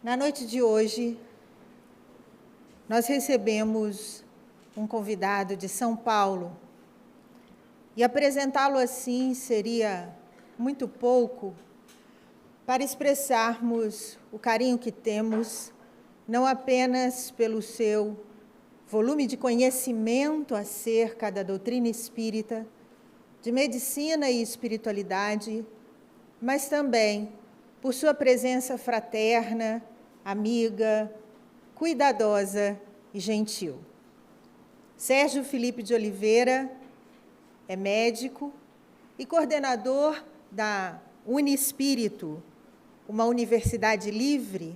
Na noite de hoje, nós recebemos um convidado de São Paulo, e apresentá-lo assim seria muito pouco para expressarmos o carinho que temos, não apenas pelo seu volume de conhecimento acerca da doutrina espírita, de medicina e espiritualidade, mas também por sua presença fraterna, amiga, cuidadosa e gentil. Sérgio Felipe de Oliveira é médico e coordenador da Unispírito, uma universidade livre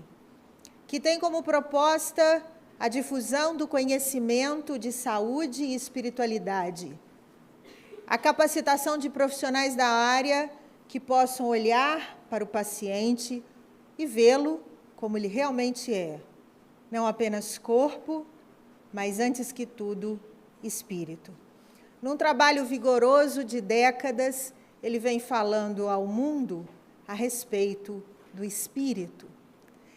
que tem como proposta a difusão do conhecimento de saúde e espiritualidade, a capacitação de profissionais da área que possam olhar para o paciente e vê-lo como ele realmente é, não apenas corpo, mas, antes que tudo, espírito. Num trabalho vigoroso de décadas, ele vem falando ao mundo a respeito do espírito.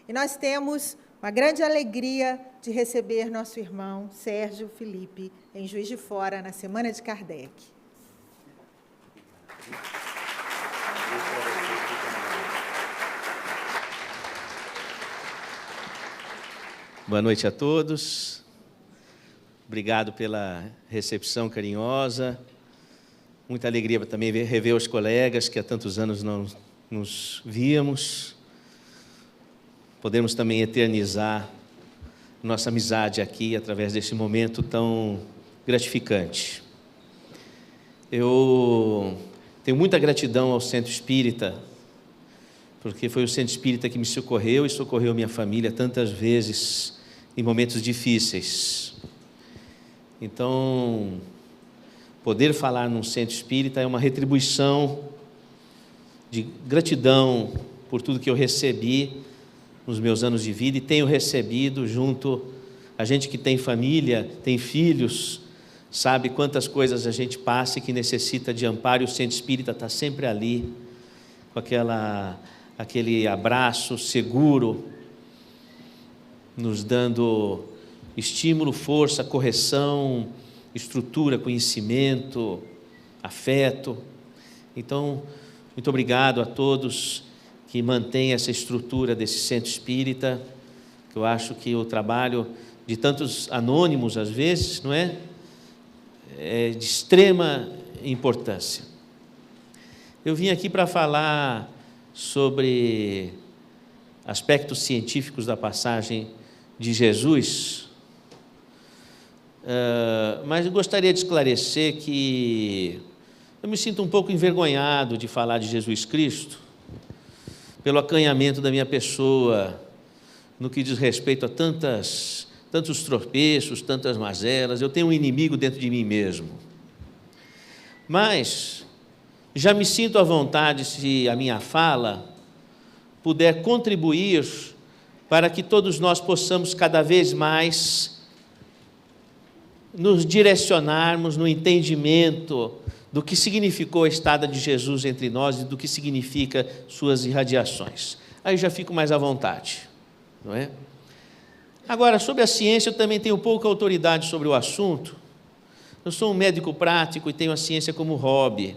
E nós temos uma grande alegria de receber nosso irmão Sérgio Felipe em Juiz de Fora, na Semana de Kardec. Boa noite a todos. Obrigado pela recepção carinhosa. Muita alegria também rever os colegas que há tantos anos não nos víamos. Podemos também eternizar nossa amizade aqui através desse momento tão gratificante. Eu tenho muita gratidão ao Centro Espírita, porque foi o Centro Espírita que me socorreu e socorreu minha família tantas vezes em momentos difíceis. Então, poder falar num Centro Espírita é uma retribuição de gratidão por tudo que eu recebi nos meus anos de vida e tenho recebido junto a gente que tem família, tem filhos, sabe quantas coisas a gente passa e que necessita de amparo, e o Centro Espírita está sempre ali, com aquele abraço seguro, nos dando estímulo, força, correção, estrutura, conhecimento, afeto. Então, muito obrigado a todos que mantêm essa estrutura desse Centro Espírita, que eu acho que o trabalho de tantos anônimos, às vezes, não é? É de extrema importância. Eu vim aqui para falar sobre aspectos científicos da passagem de Jesus, mas eu gostaria de esclarecer que eu me sinto um pouco envergonhado de falar de Jesus Cristo, pelo acanhamento da minha pessoa, no que diz respeito a tantos tropeços, tantas mazelas. Eu tenho um inimigo dentro de mim mesmo. Mas já me sinto à vontade se a minha fala puder contribuir para que todos nós possamos cada vez mais nos direcionarmos no entendimento do que significou a estada de Jesus entre nós e do que significa suas irradiações. Aí já fico mais à vontade, não é? Agora, sobre a ciência, eu também tenho pouca autoridade sobre o assunto. Eu sou um médico prático e tenho a ciência como hobby.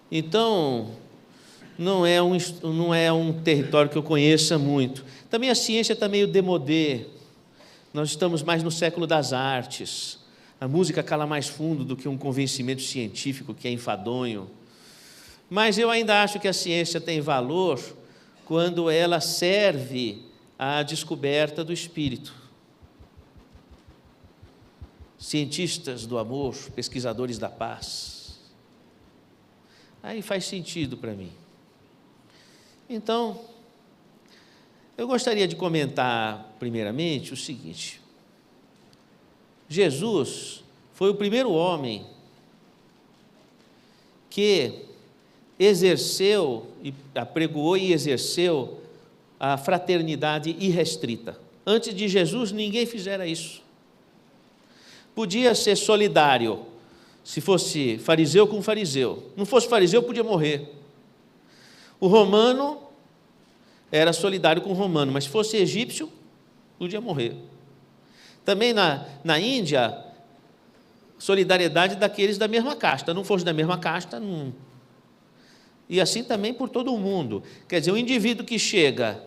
Então, não é um território que eu conheça muito. Também a ciência está meio démodé. Nós estamos mais no século das artes. A música cala mais fundo do que um convencimento científico que é enfadonho. Mas eu ainda acho que a ciência tem valor quando ela serve à descoberta do espírito. Cientistas do amor, pesquisadores da paz. Aí faz sentido para mim. Então, eu gostaria de comentar primeiramente o seguinte: Jesus foi o primeiro homem que exerceu, apregoou e exerceu a fraternidade irrestrita. Antes de Jesus, ninguém fizera isso. Podia ser solidário, se fosse fariseu com fariseu. Não fosse fariseu, podia morrer. O romano era solidário com o romano, mas se fosse egípcio, podia morrer. Também na Índia, solidariedade daqueles da mesma casta. Não fosse da mesma casta, não. E assim também por todo o mundo. Quer dizer, o indivíduo que chega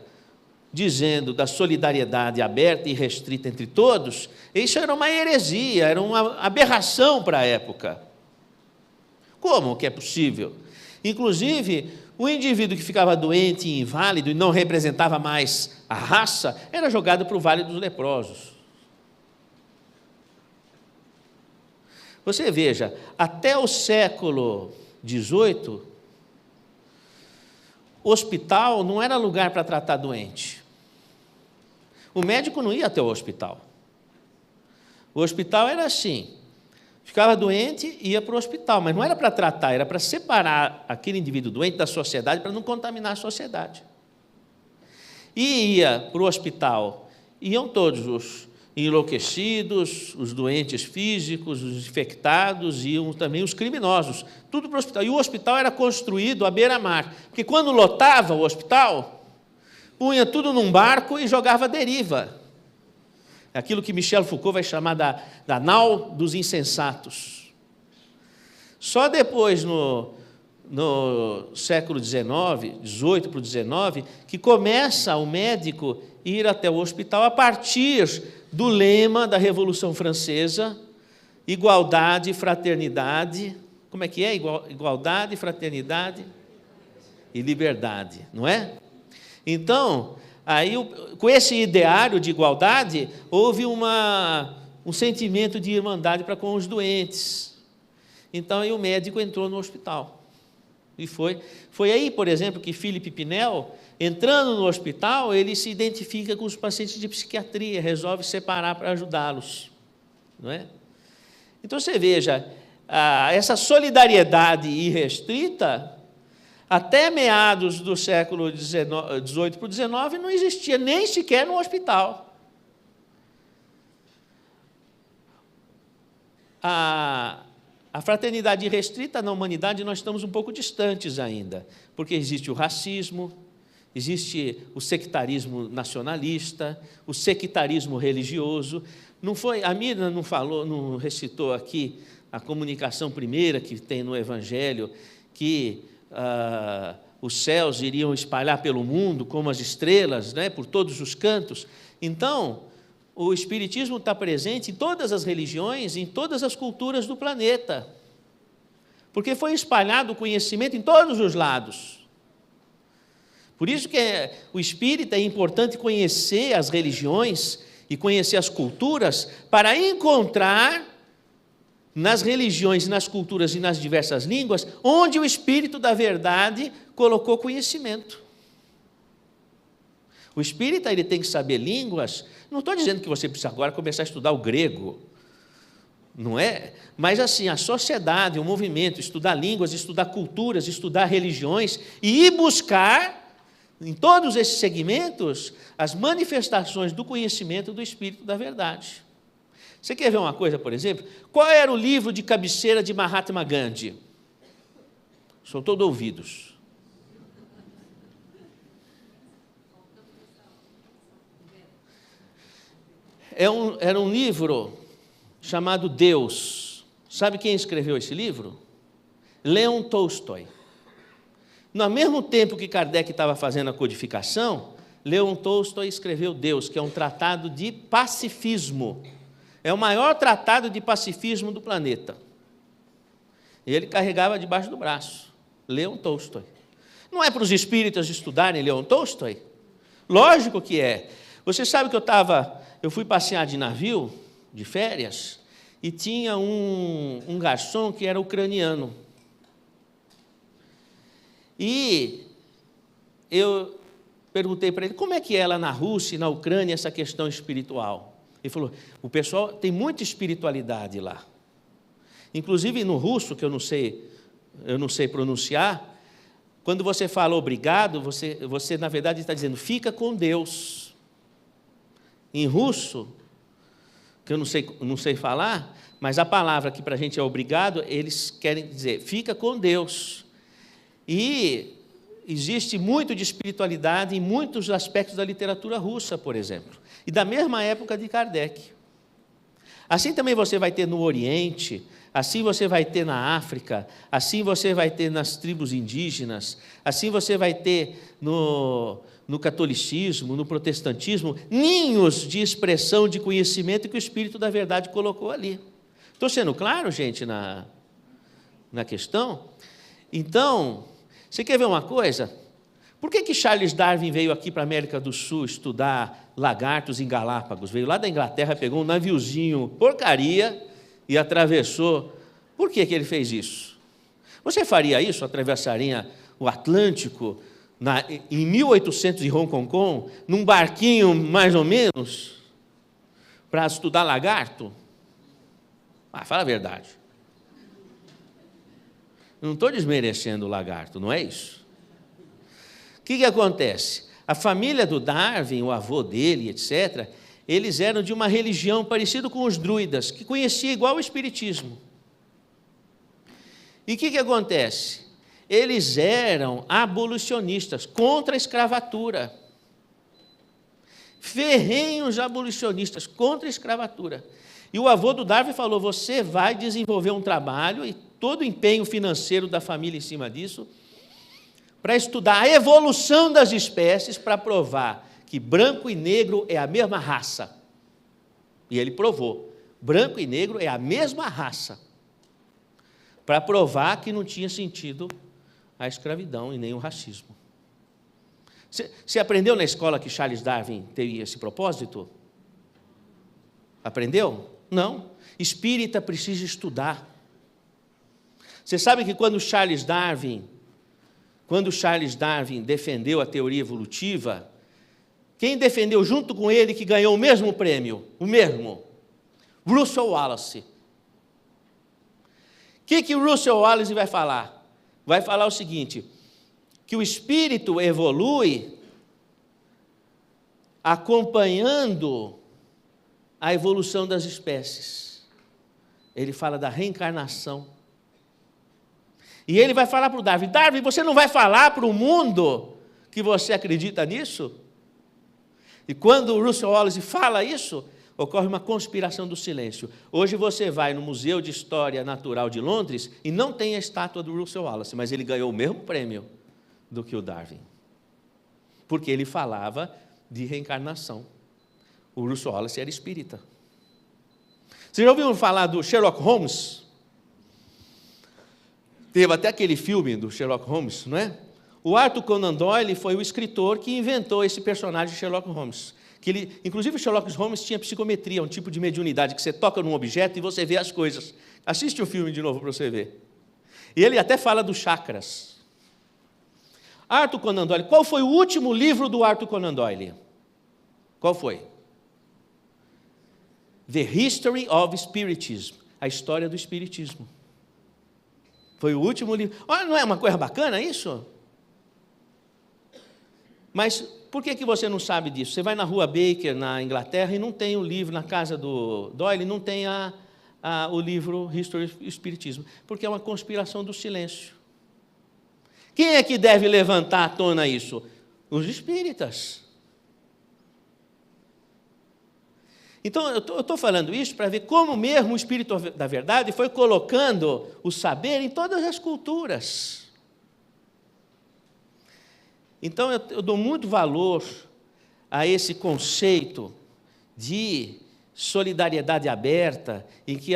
dizendo da solidariedade aberta e restrita entre todos, isso era uma heresia, era uma aberração para a época. Como que é possível? Inclusive, o indivíduo que ficava doente e inválido e não representava mais a raça, era jogado para o Vale dos Leprosos. Você veja, até o século XVIII, o hospital não era lugar para tratar doente. O médico não ia até o hospital. O hospital era assim, ficava doente, ia para o hospital, mas não era para tratar, era para separar aquele indivíduo doente da sociedade, para não contaminar a sociedade. E ia para o hospital, iam todos os enlouquecidos, os doentes físicos, os infectados, iam também os criminosos, tudo para o hospital. E o hospital era construído à beira-mar, porque quando lotava o hospital, punha tudo num barco e jogava à deriva. Aquilo que Michel Foucault vai chamar da nau dos insensatos. Só depois, no século XIX, XVIII para o XIX, que começa o médico ir até o hospital a partir do lema da Revolução Francesa, igualdade, fraternidade. Como é que é? Igualdade, fraternidade e liberdade, não é? Então, aí, com esse ideário de igualdade, houve um sentimento de irmandade para com os doentes. Então, aí o médico entrou no hospital. E foi aí, por exemplo, que Philippe Pinel, entrando no hospital, ele se identifica com os pacientes de psiquiatria, resolve separar para ajudá-los. Não é? Então, você veja, essa solidariedade irrestrita, até meados do século XVIII para o XIX, não existia nem sequer no hospital. A fraternidade irrestrita na humanidade, nós estamos um pouco distantes ainda, porque existe o racismo, existe o sectarismo nacionalista, o sectarismo religioso. A Mirna não recitou aqui a comunicação primeira que tem no Evangelho, que os céus iriam espalhar pelo mundo como as estrelas, né, por todos os cantos. Então, o Espiritismo está presente em todas as religiões, em todas as culturas do planeta, porque foi espalhado o conhecimento em todos os lados. Por isso que o espírita é importante conhecer as religiões e conhecer as culturas para encontrar nas religiões, nas culturas e nas diversas línguas, onde o Espírito da verdade colocou conhecimento. O espírita ele tem que saber línguas. Não estou dizendo que você precisa agora começar a estudar o grego, não é? Mas assim, a sociedade, o movimento, estudar línguas, estudar culturas, estudar religiões e ir buscar, em todos esses segmentos, as manifestações do conhecimento do Espírito da verdade. Você quer ver uma coisa, por exemplo? Qual era o livro de cabeceira de Mahatma Gandhi? Sou todo ouvidos. Era um livro chamado Deus. Sabe quem escreveu esse livro? Leon Tolstói. No mesmo tempo que Kardec estava fazendo a codificação, Leon Tolstói escreveu Deus, que é um tratado de pacifismo. É o maior tratado de pacifismo do planeta. E ele carregava debaixo do braço, Leon Tolstói. Não é para os espíritas estudarem Leon Tolstói? Lógico que é. Você sabe que eu fui passear de navio, de férias, e tinha um garçom que era ucraniano. E eu perguntei para ele, como é que é lá na Rússia e na Ucrânia essa questão espiritual? Ele falou, o pessoal tem muita espiritualidade lá. Inclusive no russo, que eu não sei pronunciar, quando você fala obrigado, você na verdade está dizendo, fica com Deus. Em russo, que eu não sei falar, mas a palavra que para a gente é obrigado, eles querem dizer, fica com Deus. E existe muito de espiritualidade em muitos aspectos da literatura russa, por exemplo, e da mesma época de Kardec. Assim também você vai ter no Oriente, assim você vai ter na África, assim você vai ter nas tribos indígenas, assim você vai ter no catolicismo, no protestantismo, ninhos de expressão de conhecimento que o Espírito da Verdade colocou ali. Estou sendo claro, gente, na questão? Então, você quer ver uma coisa? Por que Charles Darwin veio aqui para a América do Sul estudar lagartos em Galápagos? Veio lá da Inglaterra, pegou um naviozinho porcaria e atravessou. Por que ele fez isso? Você faria isso? Atravessaria o Atlântico em 1800 em Hong Kong, num barquinho mais ou menos, para estudar lagarto? Fala a verdade. Não estou desmerecendo o lagarto, não é isso? O que acontece? A família do Darwin, o avô dele, etc., eles eram de uma religião parecida com os druidas, que conhecia igual o espiritismo. E o que acontece? Eles eram abolicionistas, contra a escravatura. Ferrenhos abolicionistas, contra a escravatura. E o avô do Darwin falou, você vai desenvolver um trabalho, e todo o empenho financeiro da família em cima disso, para estudar a evolução das espécies, para provar que branco e negro é a mesma raça. E ele provou, branco e negro é a mesma raça, para provar que não tinha sentido a escravidão e nem o racismo. Você aprendeu na escola que Charles Darwin teve esse propósito? Aprendeu? Não. Espírita precisa estudar. Você sabe que quando Charles Darwin defendeu a teoria evolutiva, quem defendeu junto com ele que ganhou o mesmo prêmio? O mesmo. Russell Wallace. O que o Russell Wallace vai falar? Vai falar o seguinte, que o espírito evolui acompanhando a evolução das espécies. Ele fala da reencarnação. E ele vai falar para o Darwin, Darwin, você não vai falar para o mundo que você acredita nisso? E quando o Russell Wallace fala isso, ocorre uma conspiração do silêncio. Hoje você vai no Museu de História Natural de Londres e não tem a estátua do Russell Wallace, mas ele ganhou o mesmo prêmio do que o Darwin. Porque ele falava de reencarnação. O Russell Wallace era espírita. Vocês já ouviram falar do Sherlock Holmes? Teve até aquele filme do Sherlock Holmes, não é? O Arthur Conan Doyle foi o escritor que inventou esse personagem Sherlock Holmes. Inclusive, o Sherlock Holmes tinha psicometria, um tipo de mediunidade, que você toca num objeto e você vê as coisas. Assiste o filme de novo para você ver. E ele até fala dos chakras. Arthur Conan Doyle, qual foi o último livro do Arthur Conan Doyle? Qual foi? The History of Spiritism, a história do espiritismo. Foi o último livro. Olha, não é uma coisa bacana isso? Mas por que você não sabe disso? Você vai na Rua Baker, na Inglaterra, e não tem o livro, na casa do Doyle, não tem o livro History of Spiritism, porque é uma conspiração do silêncio. Quem é que deve levantar à tona isso? Os espíritas. Então, eu estou falando isso para ver como mesmo o Espírito da Verdade foi colocando o saber em todas as culturas. Então, eu dou muito valor a esse conceito de solidariedade aberta, em que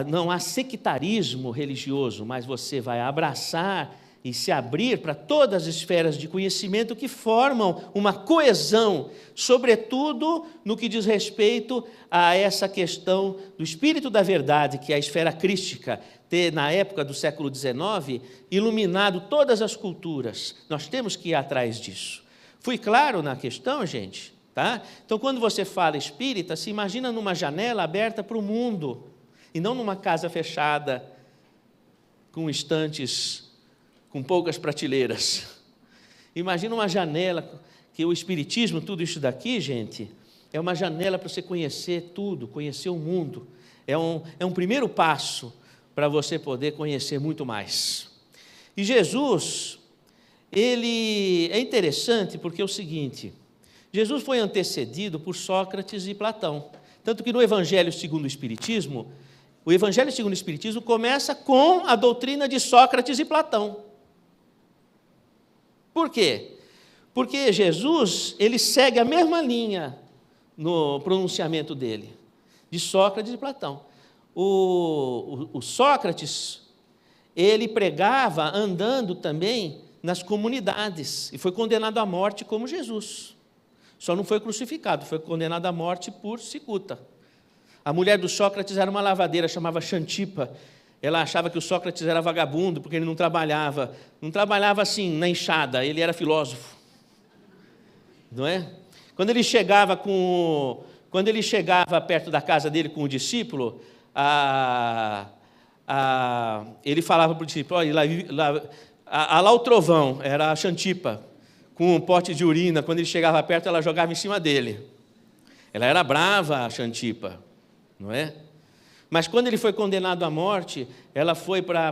não há sectarismo religioso, mas você vai abraçar e se abrir para todas as esferas de conhecimento que formam uma coesão, sobretudo no que diz respeito a essa questão do Espírito da Verdade, que é a esfera crística, ter, na época do século XIX, iluminado todas as culturas. Nós temos que ir atrás disso. Fui claro na questão, gente? Tá? Então, quando você fala espírita, se imagina numa janela aberta para o mundo, e não numa casa fechada, com estantes com poucas prateleiras. Imagina uma janela, que o espiritismo, tudo isso daqui, gente, é uma janela para você conhecer tudo, conhecer o mundo. É um primeiro passo para você poder conhecer muito mais. E Jesus, ele é interessante porque é o seguinte, Jesus foi antecedido por Sócrates e Platão, tanto que no Evangelho segundo o Espiritismo, o Evangelho segundo o Espiritismo começa com a doutrina de Sócrates e Platão. Por quê? Porque Jesus, ele segue a mesma linha no pronunciamento dele, de Sócrates e Platão. O Sócrates, ele pregava andando também nas comunidades, e foi condenado à morte como Jesus. Só não foi crucificado, foi condenado à morte por cicuta. A mulher do Sócrates era uma lavadeira, chamava Xantipa. Ela achava que o Sócrates era vagabundo, porque ele não trabalhava assim, na enxada, ele era filósofo. Não é? Quando ele chegava perto da casa dele com o discípulo, ele falava para o discípulo, olha, lá o trovão, era a Xantipa, com um pote de urina, quando ele chegava perto, ela jogava em cima dele. Ela era brava, a Xantipa, não é? Mas quando ele foi condenado à morte, ela foi para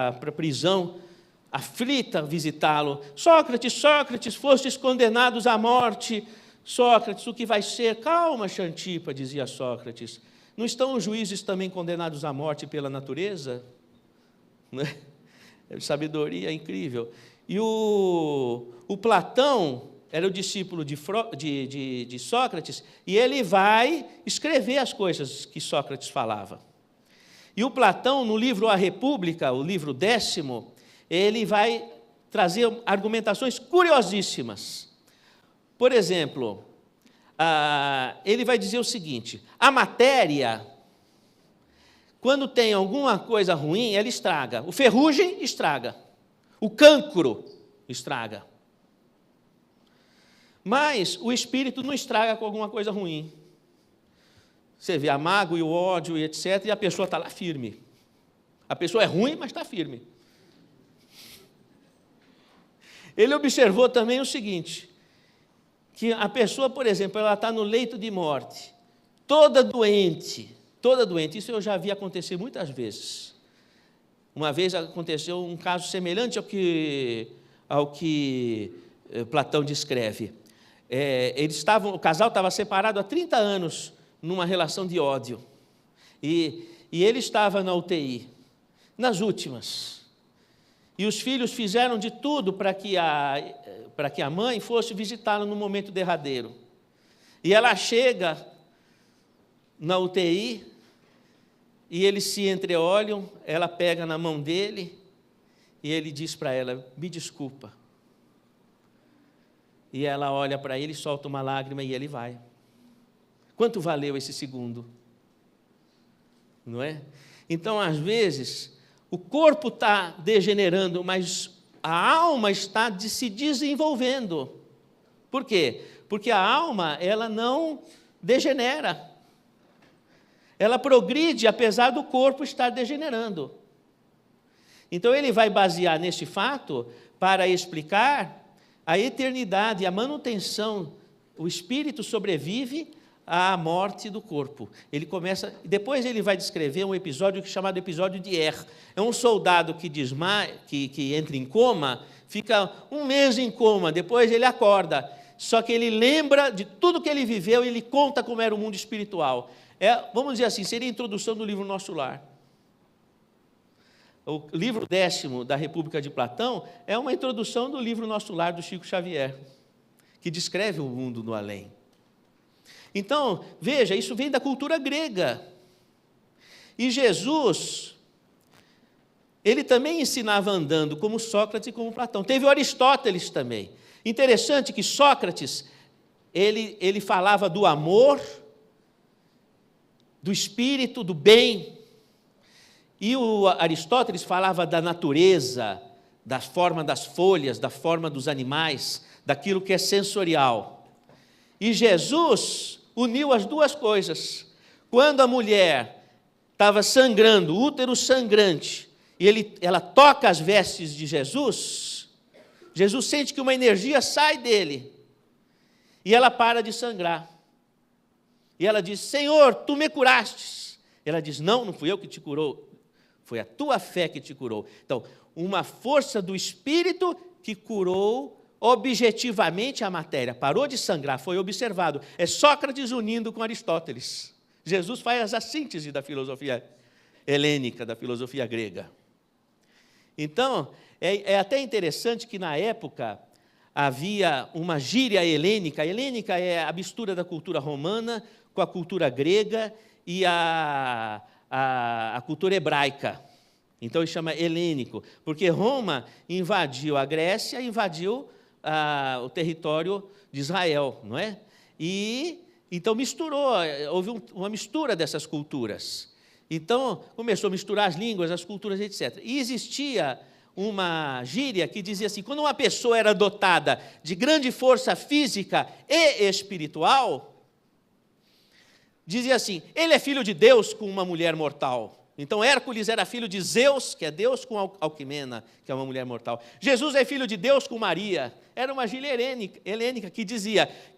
a prisão, aflita, visitá-lo. Sócrates, Sócrates, fostes condenados à morte. Sócrates, o que vai ser? Calma, Xantipa, dizia Sócrates. Não estão os juízes também condenados à morte pela natureza? Não é? Sabedoria incrível. E o Platão era o discípulo de Sócrates, e ele vai escrever as coisas que Sócrates falava. E o Platão, no livro A República, o livro 10º, ele vai trazer argumentações curiosíssimas. Por exemplo, ele vai dizer o seguinte, a matéria, quando tem alguma coisa ruim, ela estraga. O ferrugem estraga. O cancro estraga. Mas o espírito não estraga com alguma coisa ruim. Você vê a mágoa e o ódio e etc., e a pessoa está lá firme. A pessoa é ruim, mas está firme. Ele observou também o seguinte, que a pessoa, por exemplo, ela está no leito de morte, toda doente, isso eu já vi acontecer muitas vezes. Uma vez aconteceu um caso semelhante ao que Platão descreve. O casal estava separado há 30 anos numa relação de ódio. E ele estava na UTI, nas últimas. E os filhos fizeram de tudo para que a mãe fosse visitá-lo no momento derradeiro. E ela chega na UTI, e eles se entreolham, ela pega na mão dele, e ele diz para ela, me desculpa. E ela olha para ele, solta uma lágrima e ele vai. Quanto valeu esse segundo? Não é? Então, às vezes, o corpo está degenerando, mas a alma está se desenvolvendo. Por quê? Porque a alma, ela não degenera. Ela progride, apesar do corpo estar degenerando. Então, ele vai basear nesse fato para explicar a eternidade, a manutenção. O espírito sobrevive à morte do corpo. Depois ele vai descrever um episódio chamado episódio de Er. É um soldado que que entra em coma, fica um mês em coma, depois ele acorda. Só que ele lembra de tudo que ele viveu e ele conta como era o mundo espiritual. Vamos dizer assim, seria a introdução do livro Nosso Lar. O livro 10º da República de Platão é uma introdução do livro Nosso Lar, do Chico Xavier, que descreve o mundo do além. Então, veja, isso vem da cultura grega. E Jesus, ele também ensinava andando, como Sócrates e como Platão. Teve o Aristóteles também. Interessante que Sócrates, ele falava do amor, do espírito, do bem. E o Aristóteles falava da natureza, da forma das folhas, da forma dos animais, daquilo que é sensorial. E Jesus uniu as duas coisas. Quando a mulher estava sangrando, útero sangrante, e ela toca as vestes de Jesus, Jesus sente que uma energia sai dele, e ela para de sangrar. E ela diz, Senhor, tu me curastes. Ela diz, não fui eu que te curou, foi a tua fé que te curou. Então, uma força do Espírito que curou objetivamente a matéria. Parou de sangrar, foi observado. É Sócrates unindo com Aristóteles. Jesus faz a síntese da filosofia helênica, da filosofia grega. Então, é até interessante que na época havia uma gíria helênica. A helênica é a mistura da cultura romana com a cultura grega e a cultura hebraica. Então, ele chama helênico, porque Roma invadiu a Grécia, invadiu o território de Israel, não é? E então misturou, houve uma mistura dessas culturas. Então, começou a misturar as línguas, as culturas, etc. E existia uma gíria que dizia assim, quando uma pessoa era dotada de grande força física e espiritual, dizia assim, ele é filho de Deus com uma mulher mortal. Então, Hércules era filho de Zeus, que é Deus, com Alquimena, que é uma mulher mortal. Jesus é filho de Deus com Maria. Era uma gíria helênica que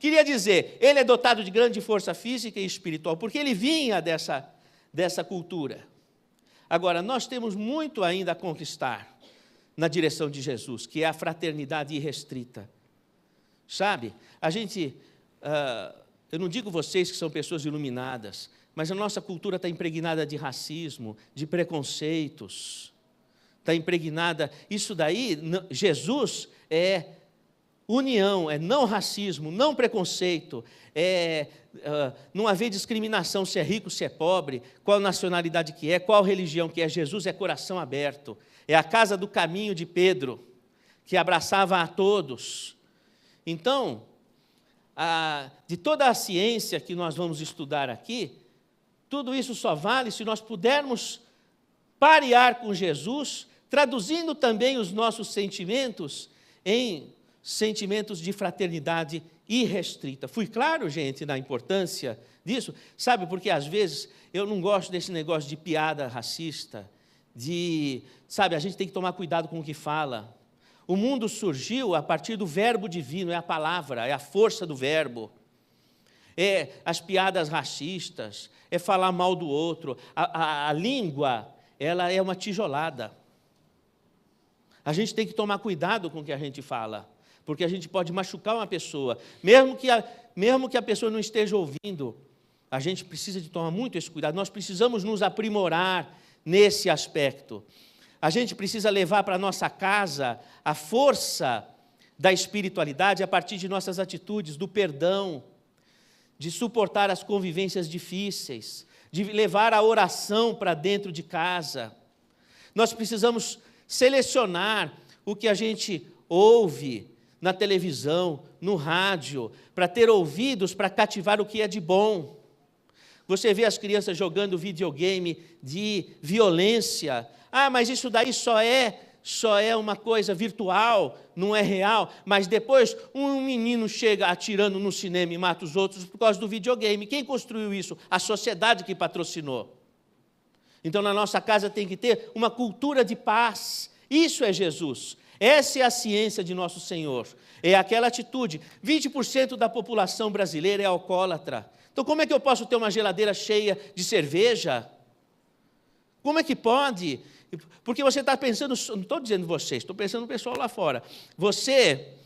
queria dizer, ele é dotado de grande força física e espiritual, porque ele vinha dessa cultura. Agora, nós temos muito ainda a conquistar na direção de Jesus, que é a fraternidade irrestrita. Sabe, eu não digo vocês que são pessoas iluminadas, mas a nossa cultura está impregnada de racismo, de preconceitos, está impregnada, isso daí, Jesus é união, é não racismo, não preconceito, não haver discriminação se é rico, se é pobre, qual nacionalidade que é, qual religião que é. Jesus é coração aberto, é a casa do caminho de Pedro, que abraçava a todos. Então, de toda a ciência que nós vamos estudar aqui, tudo isso só vale se nós pudermos parear com Jesus, traduzindo também os nossos sentimentos em sentimentos de fraternidade irrestrita. Fui claro, gente, na importância disso? Sabe, porque às vezes eu não gosto desse negócio de piada racista, a gente tem que tomar cuidado com o que fala. O mundo surgiu a partir do verbo divino, é a palavra, é a força do verbo. É as piadas racistas, é falar mal do outro. A língua, ela é uma tijolada. A gente tem que tomar cuidado com o que a gente fala, porque a gente pode machucar uma pessoa, mesmo que a pessoa não esteja ouvindo. A gente precisa de tomar muito esse cuidado. Nós precisamos nos aprimorar nesse aspecto. A gente precisa levar para a nossa casa a força da espiritualidade a partir de nossas atitudes, do perdão, de suportar as convivências difíceis, de levar a oração para dentro de casa. Nós precisamos selecionar o que a gente ouve na televisão, no rádio, para ter ouvidos para cativar o que é de bom. Você vê as crianças jogando videogame de violência. Mas isso daí só é uma coisa virtual, não é real. Mas depois um menino chega atirando no cinema e mata os outros por causa do videogame. Quem construiu isso? A sociedade que patrocinou. Então, na nossa casa tem que ter uma cultura de paz. Isso é Jesus. Essa é a ciência de nosso Senhor. É aquela atitude. 20% da população brasileira é alcoólatra. Então, como é que eu posso ter uma geladeira cheia de cerveja? Como é que pode? Porque você está pensando, não estou dizendo vocês, estou pensando no pessoal lá fora. Você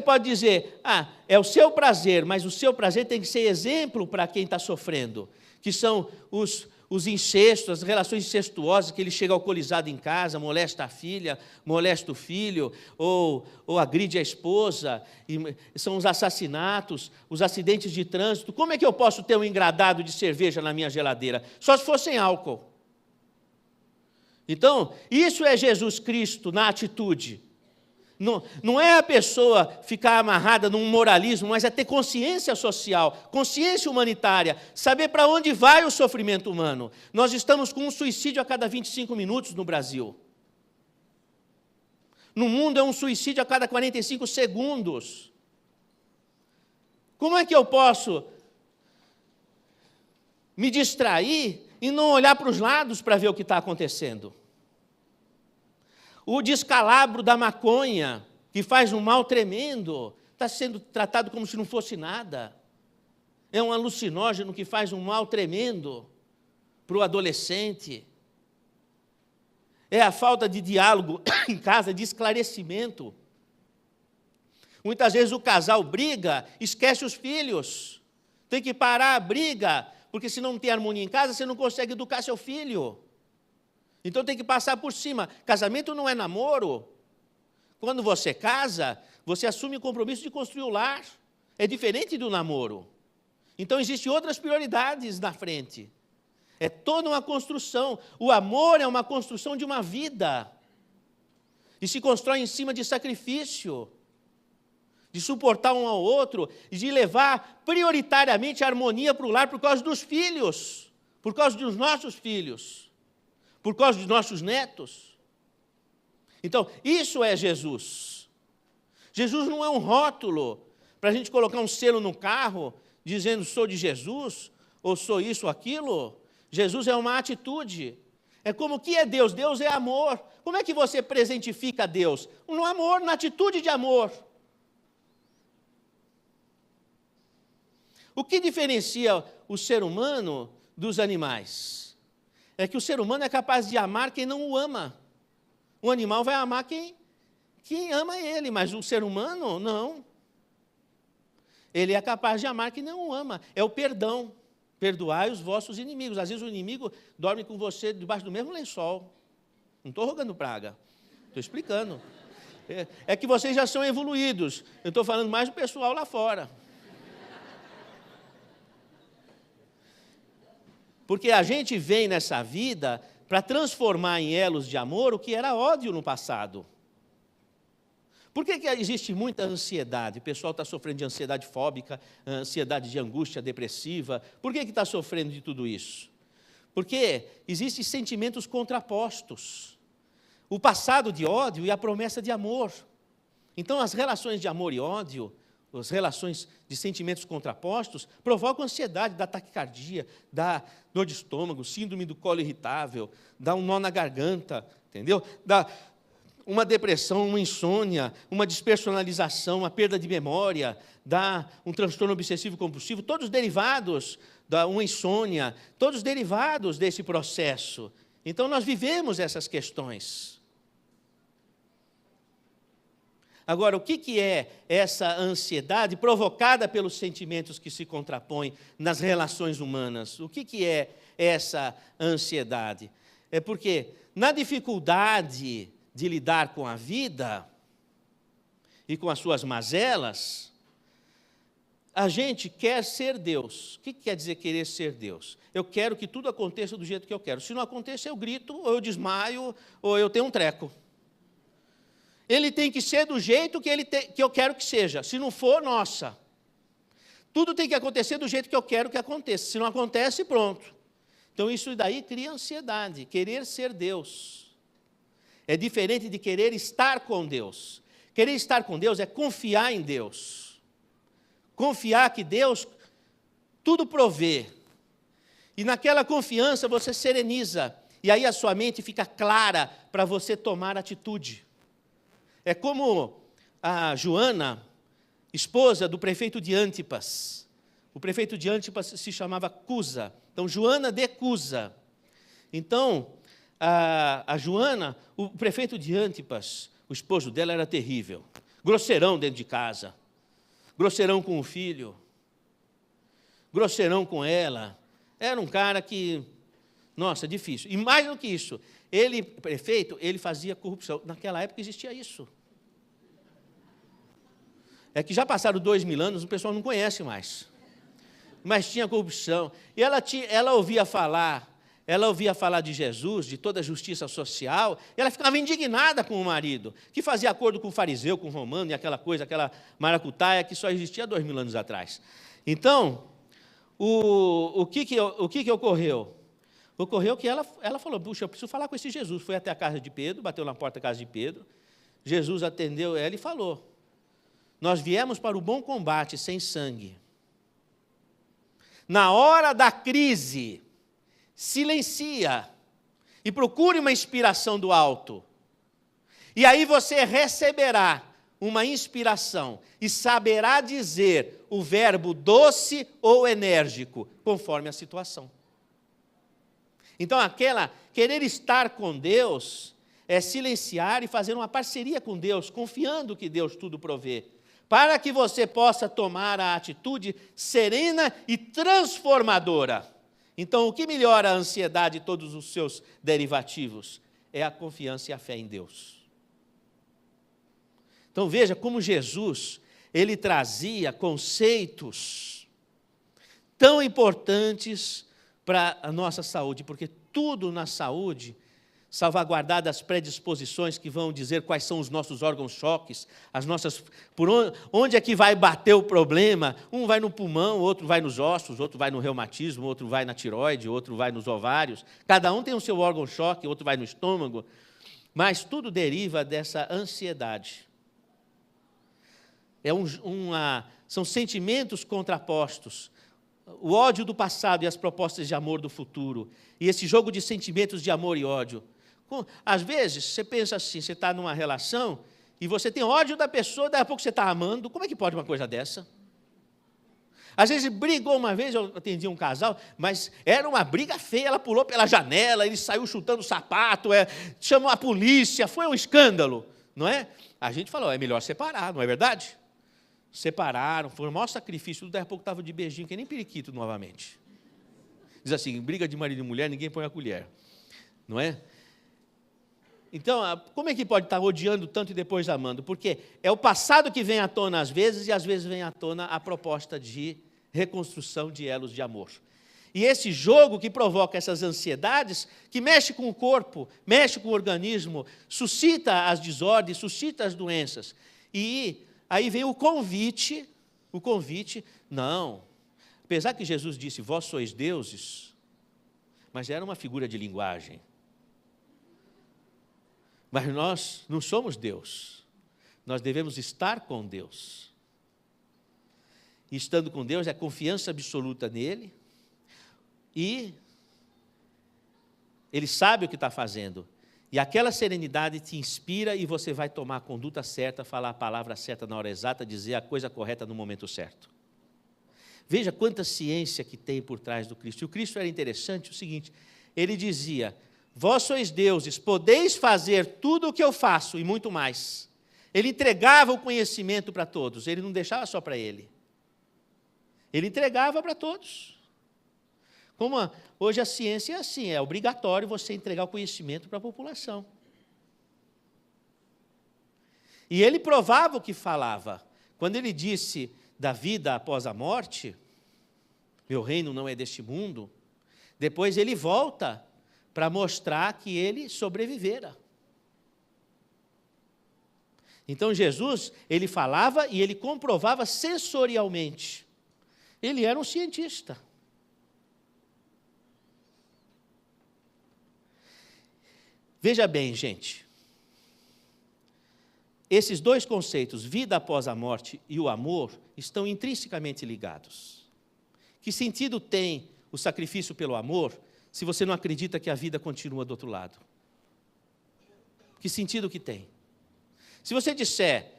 pode dizer, é o seu prazer, mas o seu prazer tem que ser exemplo para quem está sofrendo, que são os incestos, as relações incestuosas, que ele chega alcoolizado em casa, molesta a filha, molesta o filho, ou agride a esposa, são os assassinatos, os acidentes de trânsito. Como é que eu posso ter um engradado de cerveja na minha geladeira? Só se for sem álcool. Então, isso é Jesus Cristo na atitude. Não é a pessoa ficar amarrada num moralismo, mas é ter consciência social, consciência humanitária, saber para onde vai o sofrimento humano. Nós estamos com um suicídio a cada 25 minutos no Brasil. No mundo é um suicídio a cada 45 segundos. Como é que eu posso me distrair e não olhar para os lados para ver o que está acontecendo? O descalabro da maconha, que faz um mal tremendo, está sendo tratado como se não fosse nada. É um alucinógeno que faz um mal tremendo para o adolescente. é a falta de diálogo em casa, de esclarecimento. Muitas vezes o casal briga, esquece os filhos. Tem que parar a briga, porque se não tem harmonia em casa, você não consegue educar seu filho. Então tem que passar por cima. Casamento não é namoro. Quando você casa, você assume o compromisso de construir o lar. É diferente do namoro. Então existem outras prioridades na frente. É toda uma construção. O amor é uma construção de uma vida. E se constrói em cima de sacrifício, de suportar um ao outro, e de levar prioritariamente a harmonia para o lar por causa dos filhos, por causa dos nossos filhos, por causa dos nossos netos. Então, isso é Jesus. Jesus não é um rótulo para a gente colocar um selo no carro dizendo sou de Jesus, ou sou isso ou aquilo. Jesus é uma atitude. É como o que é Deus? Deus é amor. Como é que você presentifica Deus? No amor, na atitude de amor. O que diferencia o ser humano dos animais? É que o ser humano é capaz de amar quem não o ama. O animal vai amar quem ama ele, mas o ser humano, não. Ele é capaz de amar quem não o ama. É o perdão. Perdoai os vossos inimigos. Às vezes o inimigo dorme com você debaixo do mesmo lençol. Não estou rogando praga. Estou explicando. É que vocês já são evoluídos. Eu estou falando mais do pessoal lá fora. Porque a gente vem nessa vida para transformar em elos de amor o que era ódio no passado. Por que existe muita ansiedade? O pessoal está sofrendo de ansiedade fóbica, ansiedade de angústia depressiva. Por que está sofrendo de tudo isso? Porque existem sentimentos contrapostos. O passado de ódio e a promessa de amor. Então, as relações de amor e ódio, as relações de sentimentos contrapostos, provocam ansiedade, dá taquicardia, dá dor de estômago, síndrome do colo irritável, dá um nó na garganta, entendeu? Dá uma depressão, uma insônia, uma despersonalização, uma perda de memória, dá um transtorno obsessivo-compulsivo, todos derivados da uma insônia, todos derivados desse processo. Então, nós vivemos essas questões. Agora, o que é essa ansiedade provocada pelos sentimentos que se contrapõem nas relações humanas? O que é essa ansiedade? É porque, na dificuldade de lidar com a vida e com as suas mazelas, a gente quer ser Deus. O que quer dizer querer ser Deus? Eu quero que tudo aconteça do jeito que eu quero. Se não acontecer, eu grito, ou eu desmaio, ou eu tenho um treco. Ele tem que ser do jeito que eu quero que seja. Se não for, nossa. Tudo tem que acontecer do jeito que eu quero que aconteça. Se não acontece, pronto. Então, isso daí cria ansiedade, querer ser Deus. É diferente de querer estar com Deus. Querer estar com Deus é confiar em Deus. Confiar que Deus tudo provê. E naquela confiança você sereniza. E aí a sua mente fica clara para você tomar atitude. É como a Joana, esposa do prefeito de Antipas. O prefeito de Antipas se chamava Cusa. Então, Joana de Cusa. Então, a Joana, o prefeito de Antipas, o esposo dela era terrível. Grosseirão dentro de casa. Grosseirão com o filho. Grosseirão com ela. Era um cara que, nossa, difícil. E mais do que isso, ele, prefeito, ele fazia corrupção. Naquela época existia isso. É que já passaram 2000 anos, o pessoal não conhece mais. Mas tinha corrupção. E ela ouvia falar de Jesus, de toda a justiça social, e ela ficava indignada com o marido, que fazia acordo com o fariseu, com o romano, e aquela coisa, aquela maracutaia que só existia 2000 anos atrás. Então, o que ocorreu? Ocorreu que ela falou, puxa, eu preciso falar com esse Jesus. Foi até a casa de Pedro, bateu na porta da casa de Pedro, Jesus atendeu ela e falou, nós viemos para o bom combate sem sangue. Na hora da crise, silencia e procure uma inspiração do alto. E aí você receberá uma inspiração e saberá dizer o verbo doce ou enérgico, conforme a situação. Então, querer estar com Deus é silenciar e fazer uma parceria com Deus, confiando que Deus tudo provê, para que você possa tomar a atitude serena e transformadora. Então, o que melhora a ansiedade e todos os seus derivativos? É a confiança e a fé em Deus. Então, veja como Jesus, ele trazia conceitos tão importantes para a nossa saúde, porque tudo na saúde, salvaguardar das predisposições que vão dizer quais são os nossos órgãos-choques, por onde é que vai bater o problema. Um vai no pulmão, outro vai nos ossos, outro vai no reumatismo, outro vai na tireoide, outro vai nos ovários. Cada um tem o seu órgão-choque, outro vai no estômago. Mas tudo deriva dessa ansiedade. São sentimentos contrapostos. O ódio do passado e as propostas de amor do futuro. E esse jogo de sentimentos de amor e ódio. Às vezes, você pensa assim, você está numa relação e você tem ódio da pessoa, daqui a pouco você está amando. Como é que pode uma coisa dessa? Às vezes brigou uma vez, eu atendi um casal, mas era uma briga feia, ela pulou pela janela, ele saiu chutando o sapato, chamou a polícia, foi um escândalo, não é? A gente falou, é melhor separar, não é verdade? Separaram, foi o maior sacrifício, daqui a pouco estava de beijinho, que nem periquito novamente. Diz assim, briga de marido e mulher, ninguém põe a colher, não é? Então, como é que pode estar odiando tanto e depois amando? Porque é o passado que vem à tona às vezes, e às vezes vem à tona a proposta de reconstrução de elos de amor. E esse jogo que provoca essas ansiedades, que mexe com o corpo, mexe com o organismo, suscita as desordens, suscita as doenças. E aí vem o convite, não. Apesar que Jesus disse, vós sois deuses, mas era uma figura de linguagem. Mas nós não somos Deus, nós devemos estar com Deus. E estando com Deus é confiança absoluta nele, e Ele sabe o que está fazendo. E aquela serenidade te inspira e você vai tomar a conduta certa, falar a palavra certa na hora exata, dizer a coisa correta no momento certo. Veja quanta ciência que tem por trás do Cristo. E o Cristo era interessante o seguinte, ele dizia, vós sois deuses, podeis fazer tudo o que eu faço e muito mais. Ele entregava o conhecimento para todos, ele não deixava só para ele. Ele entregava para todos. Como hoje a ciência é assim, é obrigatório você entregar o conhecimento para a população. E ele provava o que falava. Quando ele disse da vida após a morte, meu reino não é deste mundo, depois ele volta para mostrar que ele sobrevivera. Então Jesus, ele falava e ele comprovava sensorialmente. Ele era um cientista. Veja bem, gente, esses dois conceitos, vida após a morte e o amor, estão intrinsecamente ligados. Que sentido tem o sacrifício pelo amor, se você não acredita que a vida continua do outro lado? Que sentido que tem? Se você disser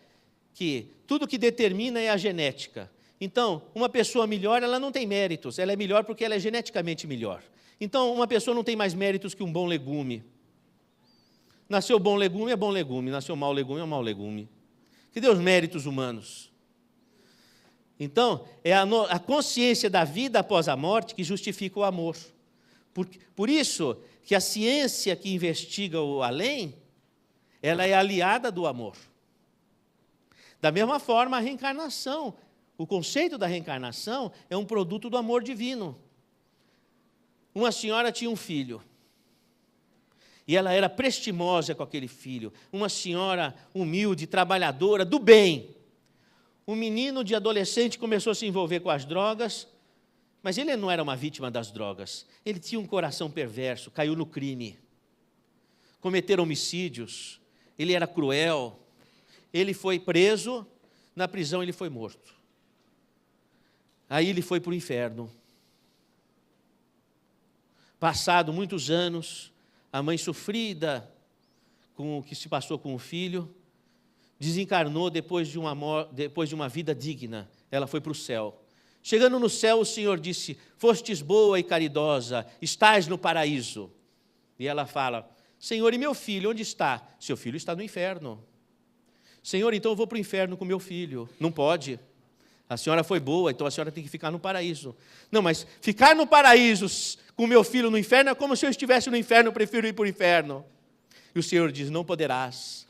que tudo que determina é a genética, então, uma pessoa melhor, ela não tem méritos, ela é melhor porque ela é geneticamente melhor. Então, uma pessoa não tem mais méritos que um bom legume. Nasceu bom legume, é bom legume, nasceu mau legume, é mau legume. Que deu os méritos humanos. Então, é a consciência da vida após a morte que justifica o amor. Por isso que a ciência que investiga o além, ela é aliada do amor. Da mesma forma, a reencarnação, o conceito da reencarnação é um produto do amor divino. Uma senhora tinha um filho, e ela era prestimosa com aquele filho, uma senhora humilde, trabalhadora, do bem. Um menino de adolescente começou a se envolver com as drogas, mas ele não era uma vítima das drogas, ele tinha um coração perverso, caiu no crime, cometeram homicídios, ele era cruel, ele foi preso, na prisão ele foi morto. Aí ele foi para o inferno. Passado muitos anos, a mãe sofrida com o que se passou com o filho, desencarnou depois de uma vida digna, ela foi para o céu. Chegando no céu, o Senhor disse, fostes boa e caridosa, estás no paraíso. E ela fala, Senhor, e meu filho, onde está? Seu filho está no inferno. Senhor, então eu vou para o inferno com meu filho. Não pode. A senhora foi boa, então a senhora tem que ficar no paraíso. Não, mas ficar no paraíso com meu filho no inferno é como se eu estivesse no inferno, eu prefiro ir para o inferno. E o Senhor diz, não poderás.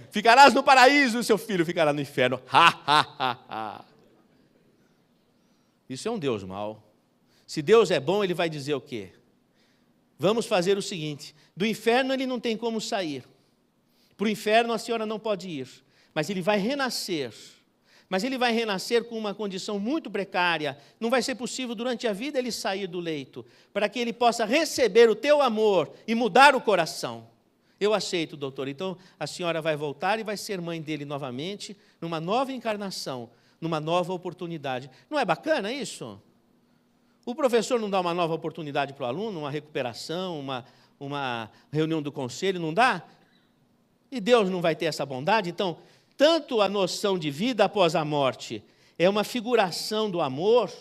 Ficarás no paraíso, seu filho ficará no inferno. Isso é um Deus mau. Se Deus é bom, Ele vai dizer o quê? Vamos fazer o seguinte, do inferno ele não tem como sair. Para o inferno a senhora não pode ir, mas ele vai renascer. Mas ele vai renascer com uma condição muito precária. Não vai ser possível durante a vida ele sair do leito, para que ele possa receber o teu amor e mudar o coração. Eu aceito, doutor. Então a senhora vai voltar e vai ser mãe dele novamente, numa nova encarnação, numa nova oportunidade. Não é bacana isso? O professor não dá uma nova oportunidade para o aluno, uma recuperação, uma reunião do conselho, não dá? E Deus não vai ter essa bondade? Então, tanto a noção de vida após a morte é uma figuração do amor,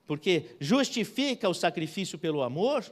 porque justifica o sacrifício pelo amor,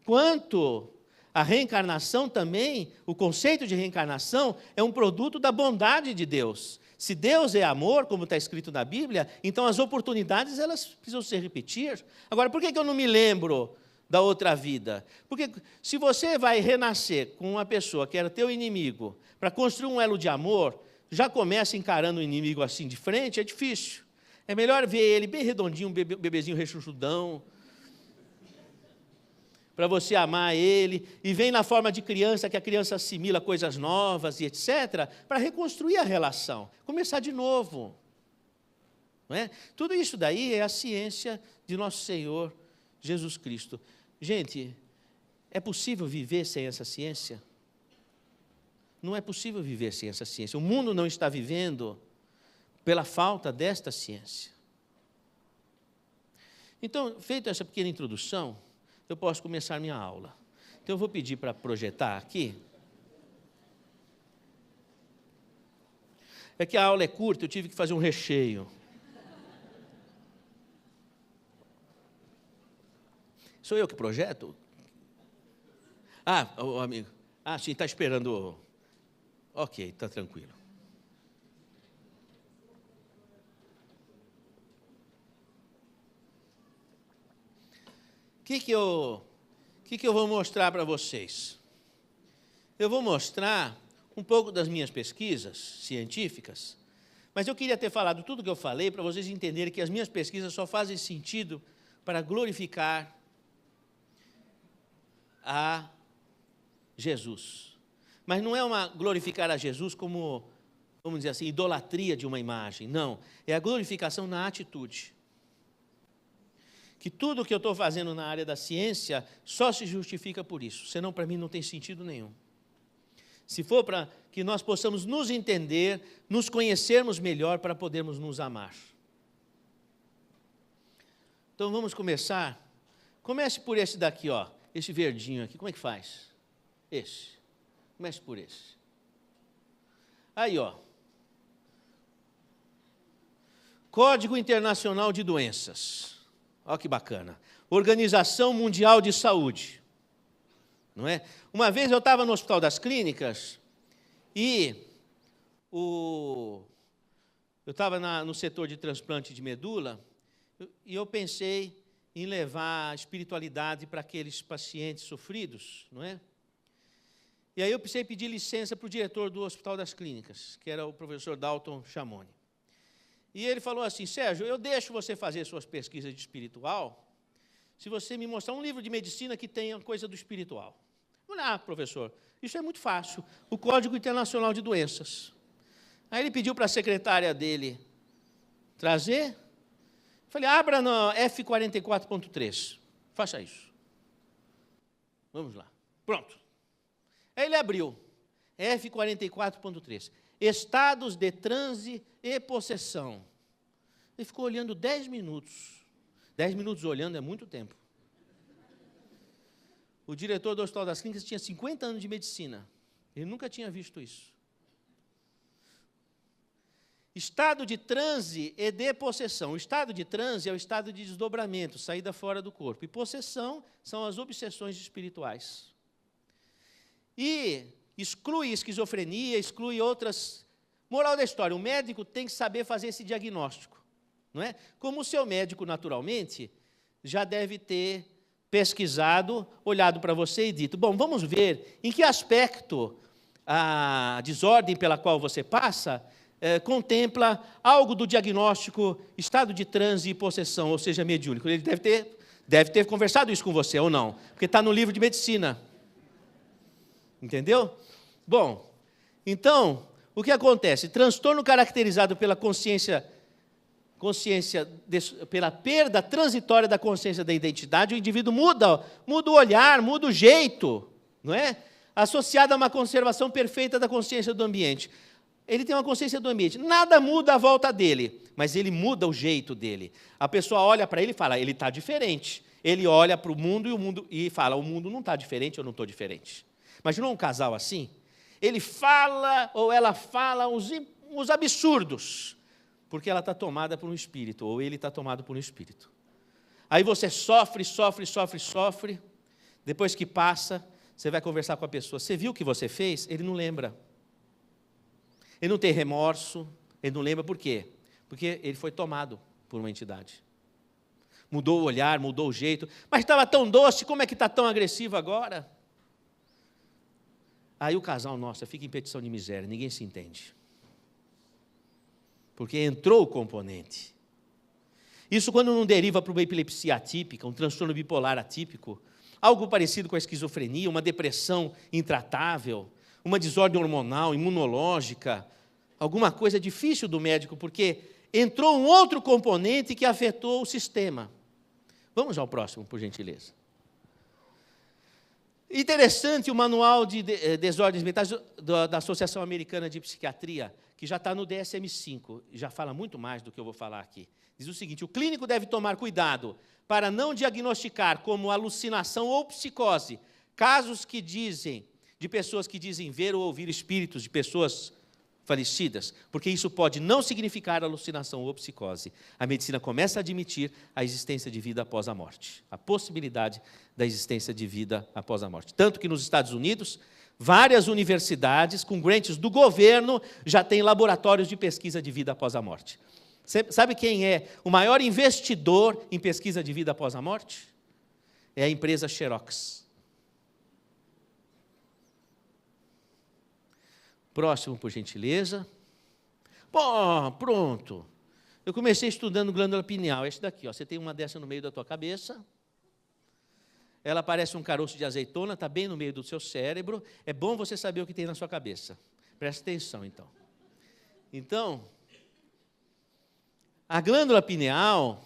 quanto a reencarnação também, o conceito de reencarnação é um produto da bondade de Deus. Se Deus é amor, como está escrito na Bíblia, então as oportunidades elas precisam se repetir. Agora, por que eu não me lembro da outra vida? Porque se você vai renascer com uma pessoa que era teu inimigo, para construir um elo de amor, já começa encarando o inimigo assim de frente, é difícil. É melhor ver ele bem redondinho, um bebezinho rechonchudão, para você amar ele, e vem na forma de criança, que a criança assimila coisas novas e etc., para reconstruir a relação, começar de novo. Não é? Tudo isso daí é a ciência de nosso Senhor Jesus Cristo. Gente, é possível viver sem essa ciência? Não é possível viver sem essa ciência. O mundo não está vivendo pela falta desta ciência. Então, feita essa pequena introdução, eu posso começar minha aula. Então, eu vou pedir para projetar aqui. É que a aula é curta, eu tive que fazer um recheio. Sou eu que projeto? Ah, o amigo. Ah, sim, está esperando. Ok, está tranquilo. O que eu vou mostrar para vocês? Eu vou mostrar um pouco das minhas pesquisas científicas, mas eu queria ter falado tudo o que eu falei para vocês entenderem que as minhas pesquisas só fazem sentido para glorificar a Jesus. Mas não é uma glorificar a Jesus como, vamos dizer assim, idolatria de uma imagem. Não, é a glorificação na atitude. Que tudo o que eu estou fazendo na área da ciência só se justifica por isso, senão para mim não tem sentido nenhum. Se for para que nós possamos nos entender, nos conhecermos melhor para podermos nos amar. Então vamos começar. Comece por esse daqui, ó, esse verdinho aqui. Como é que faz? Esse. Comece por esse. Aí, ó. Código Internacional de Doenças. Olha que bacana. Organização Mundial de Saúde. Não é? Uma vez eu estava no Hospital das Clínicas e eu estava no setor de transplante de medula e eu pensei em levar a espiritualidade para aqueles pacientes sofridos, não é? E aí eu precisei pedir licença para o diretor do Hospital das Clínicas, que era o professor Dalton Chamoni. E ele falou assim, Sérgio, eu deixo você fazer suas pesquisas de espiritual se você me mostrar um livro de medicina que tenha coisa do espiritual. Eu falei, professor, isso é muito fácil, o Código Internacional de Doenças. Aí ele pediu para a secretária dele trazer. Eu falei, abra no F44.3, faça isso. Vamos lá, pronto. Aí ele abriu, F44.3. Estados de transe e possessão. Ele ficou olhando 10 minutos. 10 minutos olhando é muito tempo. O diretor do Hospital das Clínicas tinha 50 anos de medicina. Ele nunca tinha visto isso. Estado de transe e de possessão. O estado de transe é o estado de desdobramento, saída fora do corpo. E possessão são as obsessões espirituais. E exclui esquizofrenia, exclui outras... Moral da história, o médico tem que saber fazer esse diagnóstico, não é? Como o seu médico, naturalmente, já deve ter pesquisado, olhado para você e dito, bom, vamos ver em que aspecto a desordem pela qual você passa contempla algo do diagnóstico, estado de transe e possessão, ou seja, mediúnico. Ele deve ter conversado isso com você, ou não, porque está no livro de medicina. Entendeu? Bom, então, o que acontece? Transtorno caracterizado pela pela perda transitória da consciência da identidade, o indivíduo muda o olhar, muda o jeito, não é? Associado a uma conservação perfeita da consciência do ambiente. Ele tem uma consciência do ambiente, nada muda à volta dele, mas ele muda o jeito dele. A pessoa olha para ele e fala, ele está diferente. Ele olha para o mundo e fala, o mundo não está diferente, eu não estou diferente. Imaginou um casal assim? Ele fala ou ela fala uns absurdos, porque ela está tomada por um espírito, ou ele está tomado por um espírito. Aí você sofre, depois que passa, você vai conversar com a pessoa, você viu o que você fez? Ele não lembra. Ele não tem remorso, ele não lembra por quê? Porque ele foi tomado por uma entidade. Mudou o olhar, mudou o jeito, mas estava tão doce, como é que está tão agressivo agora? Aí o casal, nossa, fica em petição de miséria, ninguém se entende. Porque entrou o componente. Isso quando não deriva para uma epilepsia atípica, um transtorno bipolar atípico, algo parecido com a esquizofrenia, uma depressão intratável, uma desordem hormonal, imunológica, alguma coisa difícil do médico, porque entrou um outro componente que afetou o sistema. Vamos ao próximo, por gentileza. Interessante o manual de desordens mentais da Associação Americana de Psiquiatria, que já está no DSM-5, já fala muito mais do que eu vou falar aqui. Diz o seguinte, o clínico deve tomar cuidado para não diagnosticar como alucinação ou psicose casos de pessoas que dizem ver ou ouvir espíritos de pessoas falecidas, porque isso pode não significar alucinação ou psicose. A medicina começa a admitir a existência de vida após a morte, a possibilidade da existência de vida após a morte. Tanto que nos Estados Unidos, várias universidades com grants do governo já têm laboratórios de pesquisa de vida após a morte. Sabe quem é o maior investidor em pesquisa de vida após a morte? É a empresa Xerox. Próximo, por gentileza. Bom, pronto. Eu comecei estudando glândula pineal. Este daqui, ó. Você tem uma dessa no meio da tua cabeça. Ela parece um caroço de azeitona, está bem no meio do seu cérebro. É bom você saber o que tem na sua cabeça. Presta atenção, então. Então, a glândula pineal,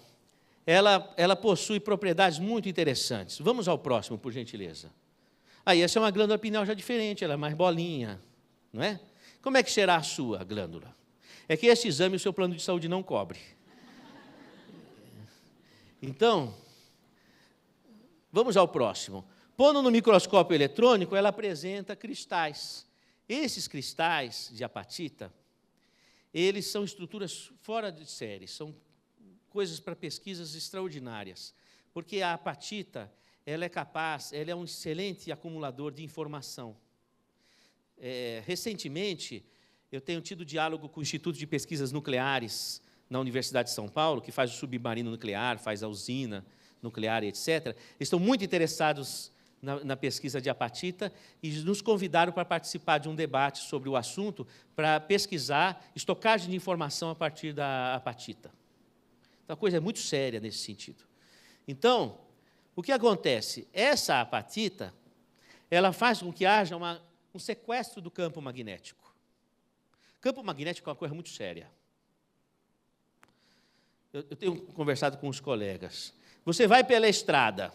ela possui propriedades muito interessantes. Vamos ao próximo, por gentileza. Aí, essa é uma glândula pineal já diferente, ela é mais bolinha. Não é? Como é que será a sua glândula? É que esse exame o seu plano de saúde não cobre. Então, vamos ao próximo. Pondo no microscópio eletrônico, ela apresenta cristais. Esses cristais de apatita, eles são estruturas fora de série, são coisas para pesquisas extraordinárias, porque a apatita, ela é um excelente acumulador de informação. Recentemente, eu tenho tido diálogo com o Instituto de Pesquisas Nucleares na Universidade de São Paulo, que faz o submarino nuclear, faz a usina nuclear, etc. Eles estão muito interessados na pesquisa de apatita e nos convidaram para participar de um debate sobre o assunto para pesquisar estocagem de informação a partir da apatita. Então, a coisa é muito séria nesse sentido. Então, o que acontece? Essa apatita, ela faz com que haja um sequestro do campo magnético. O campo magnético é uma coisa muito séria. Eu tenho conversado com os colegas. Você vai pela estrada,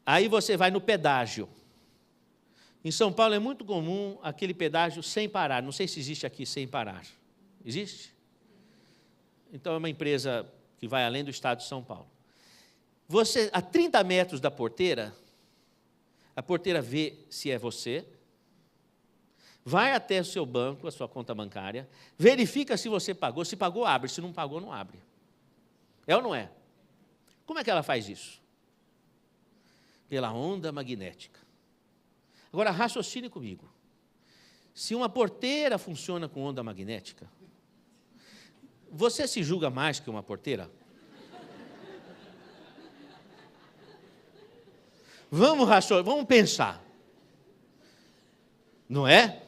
aí você vai no pedágio. Em São Paulo é muito comum aquele pedágio sem parar. Não sei se existe aqui sem parar. Existe? Então, é uma empresa que vai além do estado de São Paulo. Você, a 30 metros da porteira, a porteira vê se é você, vai até o seu banco, a sua conta bancária, verifica se você pagou, se pagou, abre, se não pagou, não abre. É ou não é? Como é que ela faz isso? Pela onda magnética. Agora, raciocine comigo. Se uma porteira funciona com onda magnética, você se julga mais que uma porteira? Vamos pensar. Não é?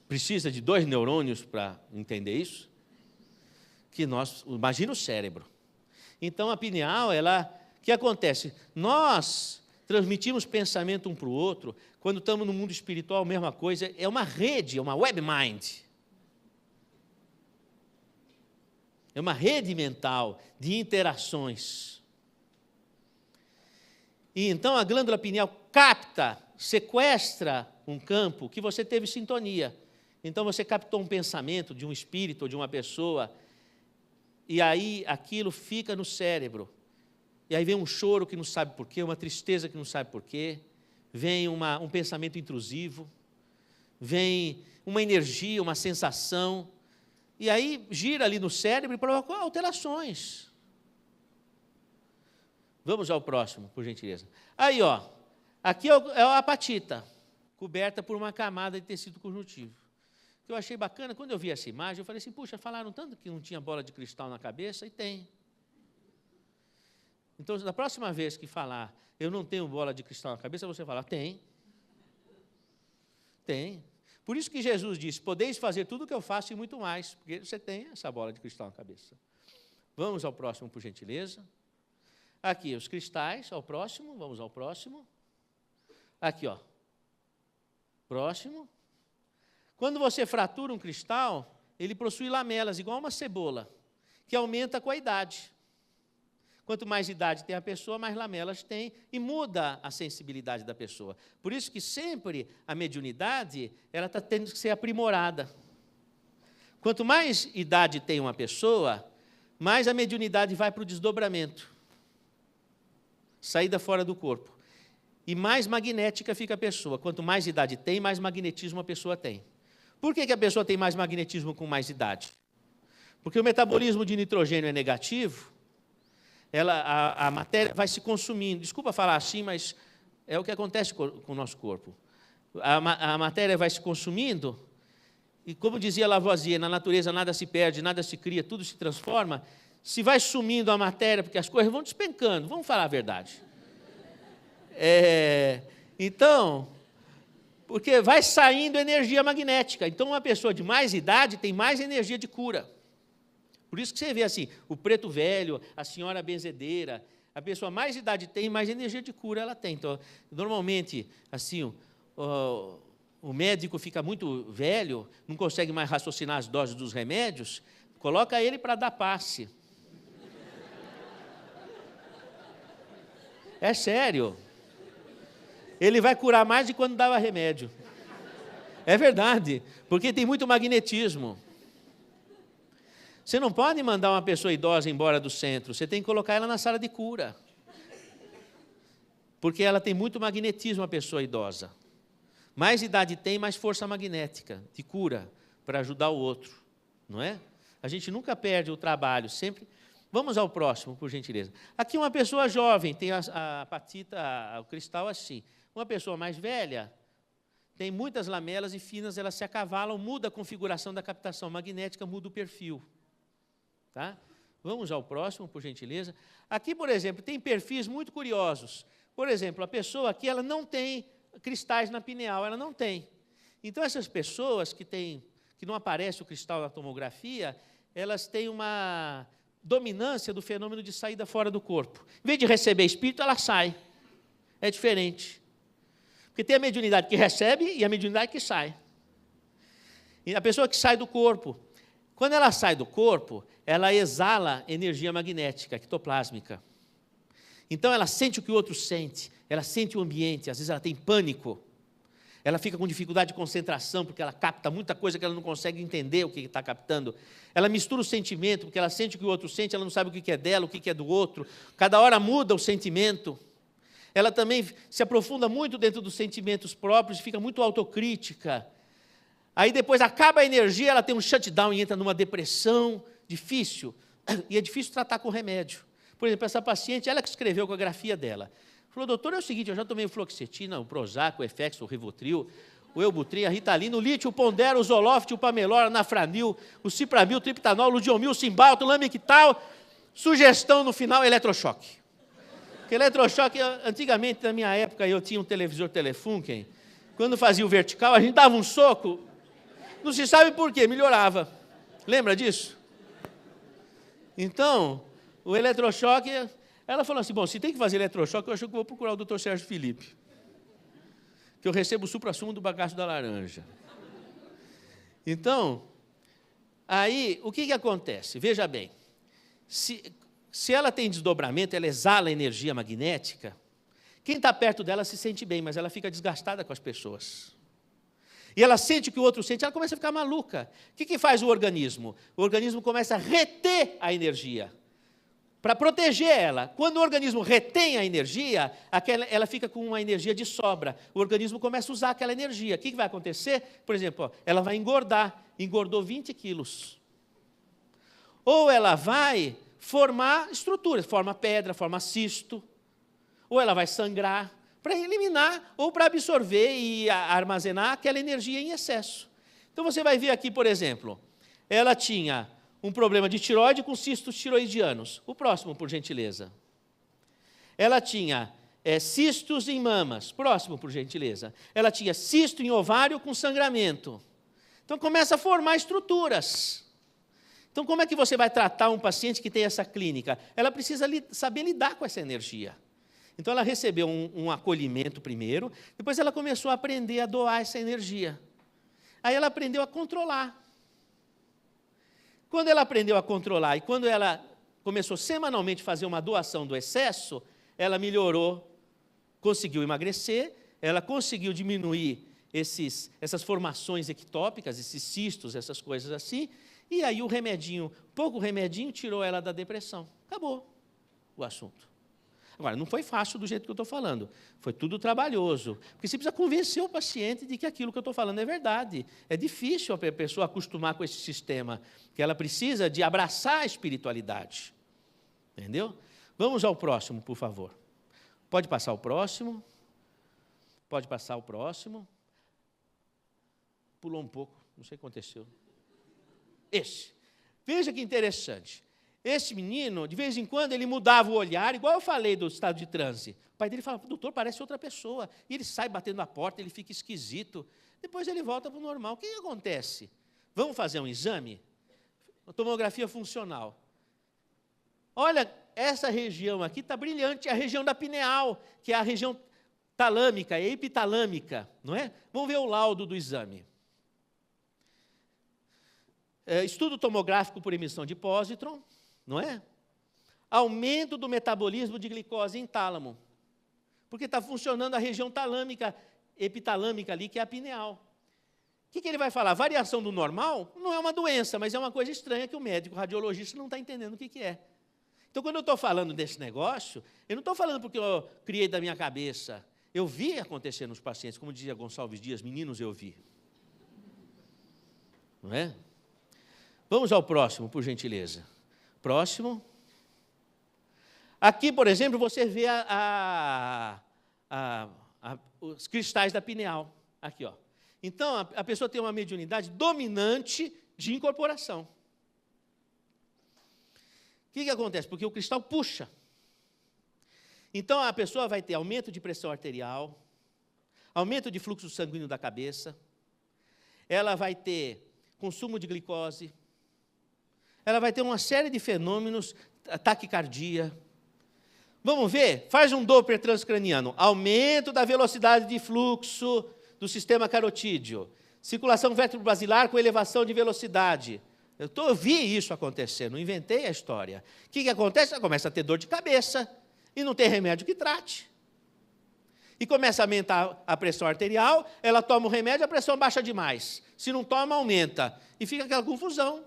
Precisa de 2 neurônios para entender isso? Imagina o cérebro. Então, a pineal, o que acontece? Nós transmitimos pensamento um para o outro, quando estamos no mundo espiritual, a mesma coisa, é uma rede, é uma web mind. É uma rede mental de interações. E então a glândula pineal capta, sequestra um campo que você teve sintonia. Então você captou um pensamento de um espírito ou de uma pessoa, e aí aquilo fica no cérebro. E aí vem um choro que não sabe porquê, uma tristeza que não sabe porquê, vem um pensamento intrusivo, vem uma energia, uma sensação, e aí gira ali no cérebro e provoca alterações. Vamos ao próximo, por gentileza. Aí, aqui é a apatita, coberta por uma camada de tecido conjuntivo. Eu achei bacana, quando eu vi essa imagem, eu falei assim, puxa, falaram tanto que não tinha bola de cristal na cabeça, e tem. Então, da próxima vez que falar, eu não tenho bola de cristal na cabeça, você fala, tem. Tem. Por isso que Jesus disse, podeis fazer tudo o que eu faço e muito mais, porque você tem essa bola de cristal na cabeça. Vamos ao próximo, por gentileza. Aqui, os cristais, ao próximo, vamos ao próximo. Aqui, próximo. Quando você fratura um cristal, ele possui lamelas, igual uma cebola, que aumenta com a idade. Quanto mais idade tem a pessoa, mais lamelas tem e muda a sensibilidade da pessoa. Por isso que sempre a mediunidade, ela está tendo que ser aprimorada. Quanto mais idade tem uma pessoa, mais a mediunidade vai para o desdobramento, saída fora do corpo. E mais magnética fica a pessoa. Quanto mais idade tem, mais magnetismo a pessoa tem. Por que a pessoa tem mais magnetismo com mais idade? Porque o metabolismo de nitrogênio é negativo, a matéria vai se consumindo. Desculpa falar assim, mas é o que acontece com o nosso corpo. A matéria vai se consumindo, e como dizia Lavoisier, na natureza nada se perde, nada se cria, tudo se transforma. Se vai sumindo a matéria, porque as coisas vão despencando, vamos falar a verdade. Então, porque vai saindo energia magnética. Então, uma pessoa de mais idade tem mais energia de cura. Por isso que você vê assim, o preto velho, a senhora benzedeira, a pessoa mais idade tem, mais energia de cura ela tem. Então, normalmente, assim, o médico fica muito velho, não consegue mais raciocinar as doses dos remédios, coloca ele para dar passe. É sério. Ele vai curar mais de quando dava remédio. É verdade, porque tem muito magnetismo. Você não pode mandar uma pessoa idosa embora do centro, você tem que colocar ela na sala de cura. Porque ela tem muito magnetismo, a pessoa idosa. Mais idade tem, mais força magnética de cura para ajudar o outro, não é? A gente nunca perde o trabalho, sempre. Vamos ao próximo, por gentileza. Aqui uma pessoa jovem, tem a apatita, o cristal assim. Uma pessoa mais velha, tem muitas lamelas e finas, elas se acavalam, muda a configuração da captação magnética, muda o perfil. Tá? Vamos ao próximo, por gentileza. Aqui, por exemplo, tem perfis muito curiosos. Por exemplo, a pessoa aqui, ela não tem cristais na pineal, ela não tem. Então, essas pessoas que não aparece o cristal na tomografia, elas têm uma dominância do fenômeno de saída fora do corpo. Em vez de receber espírito, ela sai. É diferente. Porque tem a mediunidade que recebe e a mediunidade que sai. E a pessoa que sai do corpo, quando ela sai do corpo, ela exala energia magnética, ectoplásmica. Então, ela sente o que o outro sente, ela sente o ambiente, às vezes ela tem pânico, ela fica com dificuldade de concentração, porque ela capta muita coisa que ela não consegue entender o que está captando. Ela mistura o sentimento, porque ela sente o que o outro sente, ela não sabe o que é dela, o que é do outro. Cada hora muda o sentimento. Ela também se aprofunda muito dentro dos sentimentos próprios, fica muito autocrítica. Aí depois acaba a energia, ela tem um shutdown e entra numa depressão difícil. E é difícil tratar com remédio. Por exemplo, essa paciente, ela que escreveu com a grafia dela. Falou, doutor, é o seguinte, eu já tomei o fluoxetina, o Prozac, o Efex, o Rivotril, o Elbutrin, a Ritalina, o lítio, o Pondera, o Zoloft, o Pamelor, o Anafranil, o Cipramil, o Triptanol, o Ludiomil, o Cymbalta, o Lamictal. Sugestão no final, eletrochoque. Porque eletrochoque, antigamente, na minha época, eu tinha um televisor Telefunken. Quando fazia o vertical, a gente dava um soco, não se sabe por quê, melhorava. Lembra disso? Então, o eletrochoque, ela falou assim, bom, se tem que fazer eletrochoque, eu acho que eu vou procurar o doutor Sérgio Felipe, que eu recebo o suprassumo do bagaço da laranja. Então, aí, o que acontece? Veja bem, se ela tem desdobramento, ela exala energia magnética, quem está perto dela se sente bem, mas ela fica desgastada com as pessoas. E ela sente o que o outro sente, ela começa a ficar maluca. O que faz o organismo? O organismo começa a reter a energia, para proteger ela. Quando o organismo retém a energia, ela fica com uma energia de sobra. O organismo começa a usar aquela energia. O que vai acontecer? Por exemplo, ela vai engordar. Engordou 20 quilos. Ou ela vai formar estruturas, forma pedra, forma cisto. Ou ela vai sangrar, para eliminar ou para absorver e armazenar aquela energia em excesso. Então, você vai ver aqui, por exemplo, ela tinha um problema de tireoide com cistos tiroidianos. O próximo, por gentileza. Ela tinha cistos em mamas. Próximo, por gentileza. Ela tinha cisto em ovário com sangramento. Então, começa a formar estruturas. Então, como é que você vai tratar um paciente que tem essa clínica? Ela precisa saber lidar com essa energia. Então, ela recebeu um acolhimento primeiro, depois ela começou a aprender a doar essa energia. Aí ela aprendeu a controlar. Quando ela aprendeu a controlar e quando ela começou semanalmente a fazer uma doação do excesso, ela melhorou, conseguiu emagrecer, ela conseguiu diminuir essas formações ectópicas, esses cistos, essas coisas assim, e aí o remedinho, pouco remedinho, tirou ela da depressão. Acabou o assunto. Agora, não foi fácil do jeito que eu estou falando, foi tudo trabalhoso, porque você precisa convencer o paciente de que aquilo que eu estou falando é verdade. É difícil a pessoa acostumar com esse sistema, que ela precisa de abraçar a espiritualidade. Entendeu? Vamos ao próximo, por favor. Pode passar o próximo. Pode passar o próximo. Pulou um pouco, não sei o que aconteceu. Esse. Veja que interessante. Esse menino, de vez em quando, ele mudava o olhar, igual eu falei do estado de transe. O pai dele falava, doutor, parece outra pessoa. E ele sai batendo na porta, ele fica esquisito. Depois ele volta para o normal. O que acontece? Vamos fazer um exame? Uma tomografia funcional. Olha, essa região aqui está brilhante, é a região da pineal, que é a região talâmica, epitalâmica, não é? Vamos ver o laudo do exame. Estudo tomográfico por emissão de pósitron, não é? Aumento do metabolismo de glicose em tálamo, porque está funcionando a região talâmica, epitalâmica ali, que é a pineal. O que ele vai falar? Variação do normal não é uma doença, mas é uma coisa estranha que o médico, o radiologista, não está entendendo o que é. Então, quando eu estou falando desse negócio, eu não estou falando porque eu criei da minha cabeça. Eu vi acontecer nos pacientes, como dizia Gonçalves Dias, meninos, eu vi. Não é? Vamos ao próximo, por gentileza. Próximo. Aqui, por exemplo, você vê os cristais da pineal. Aqui, ó. Então, a pessoa tem uma mediunidade dominante de incorporação. O que acontece? Porque o cristal puxa. Então, a pessoa vai ter aumento de pressão arterial, aumento de fluxo sanguíneo da cabeça, ela vai ter consumo de glicose, ela vai ter uma série de fenômenos, taquicardia. Vamos ver? Faz um Doppler transcraniano. Aumento da velocidade de fluxo do sistema carotídeo. Circulação vertebrobasilar com elevação de velocidade. Eu vi isso acontecer, não inventei a história. O que acontece? Ela começa a ter dor de cabeça e não tem remédio que trate. E começa a aumentar a pressão arterial, ela toma o remédio, a pressão baixa demais. Se não toma, aumenta. E fica aquela confusão.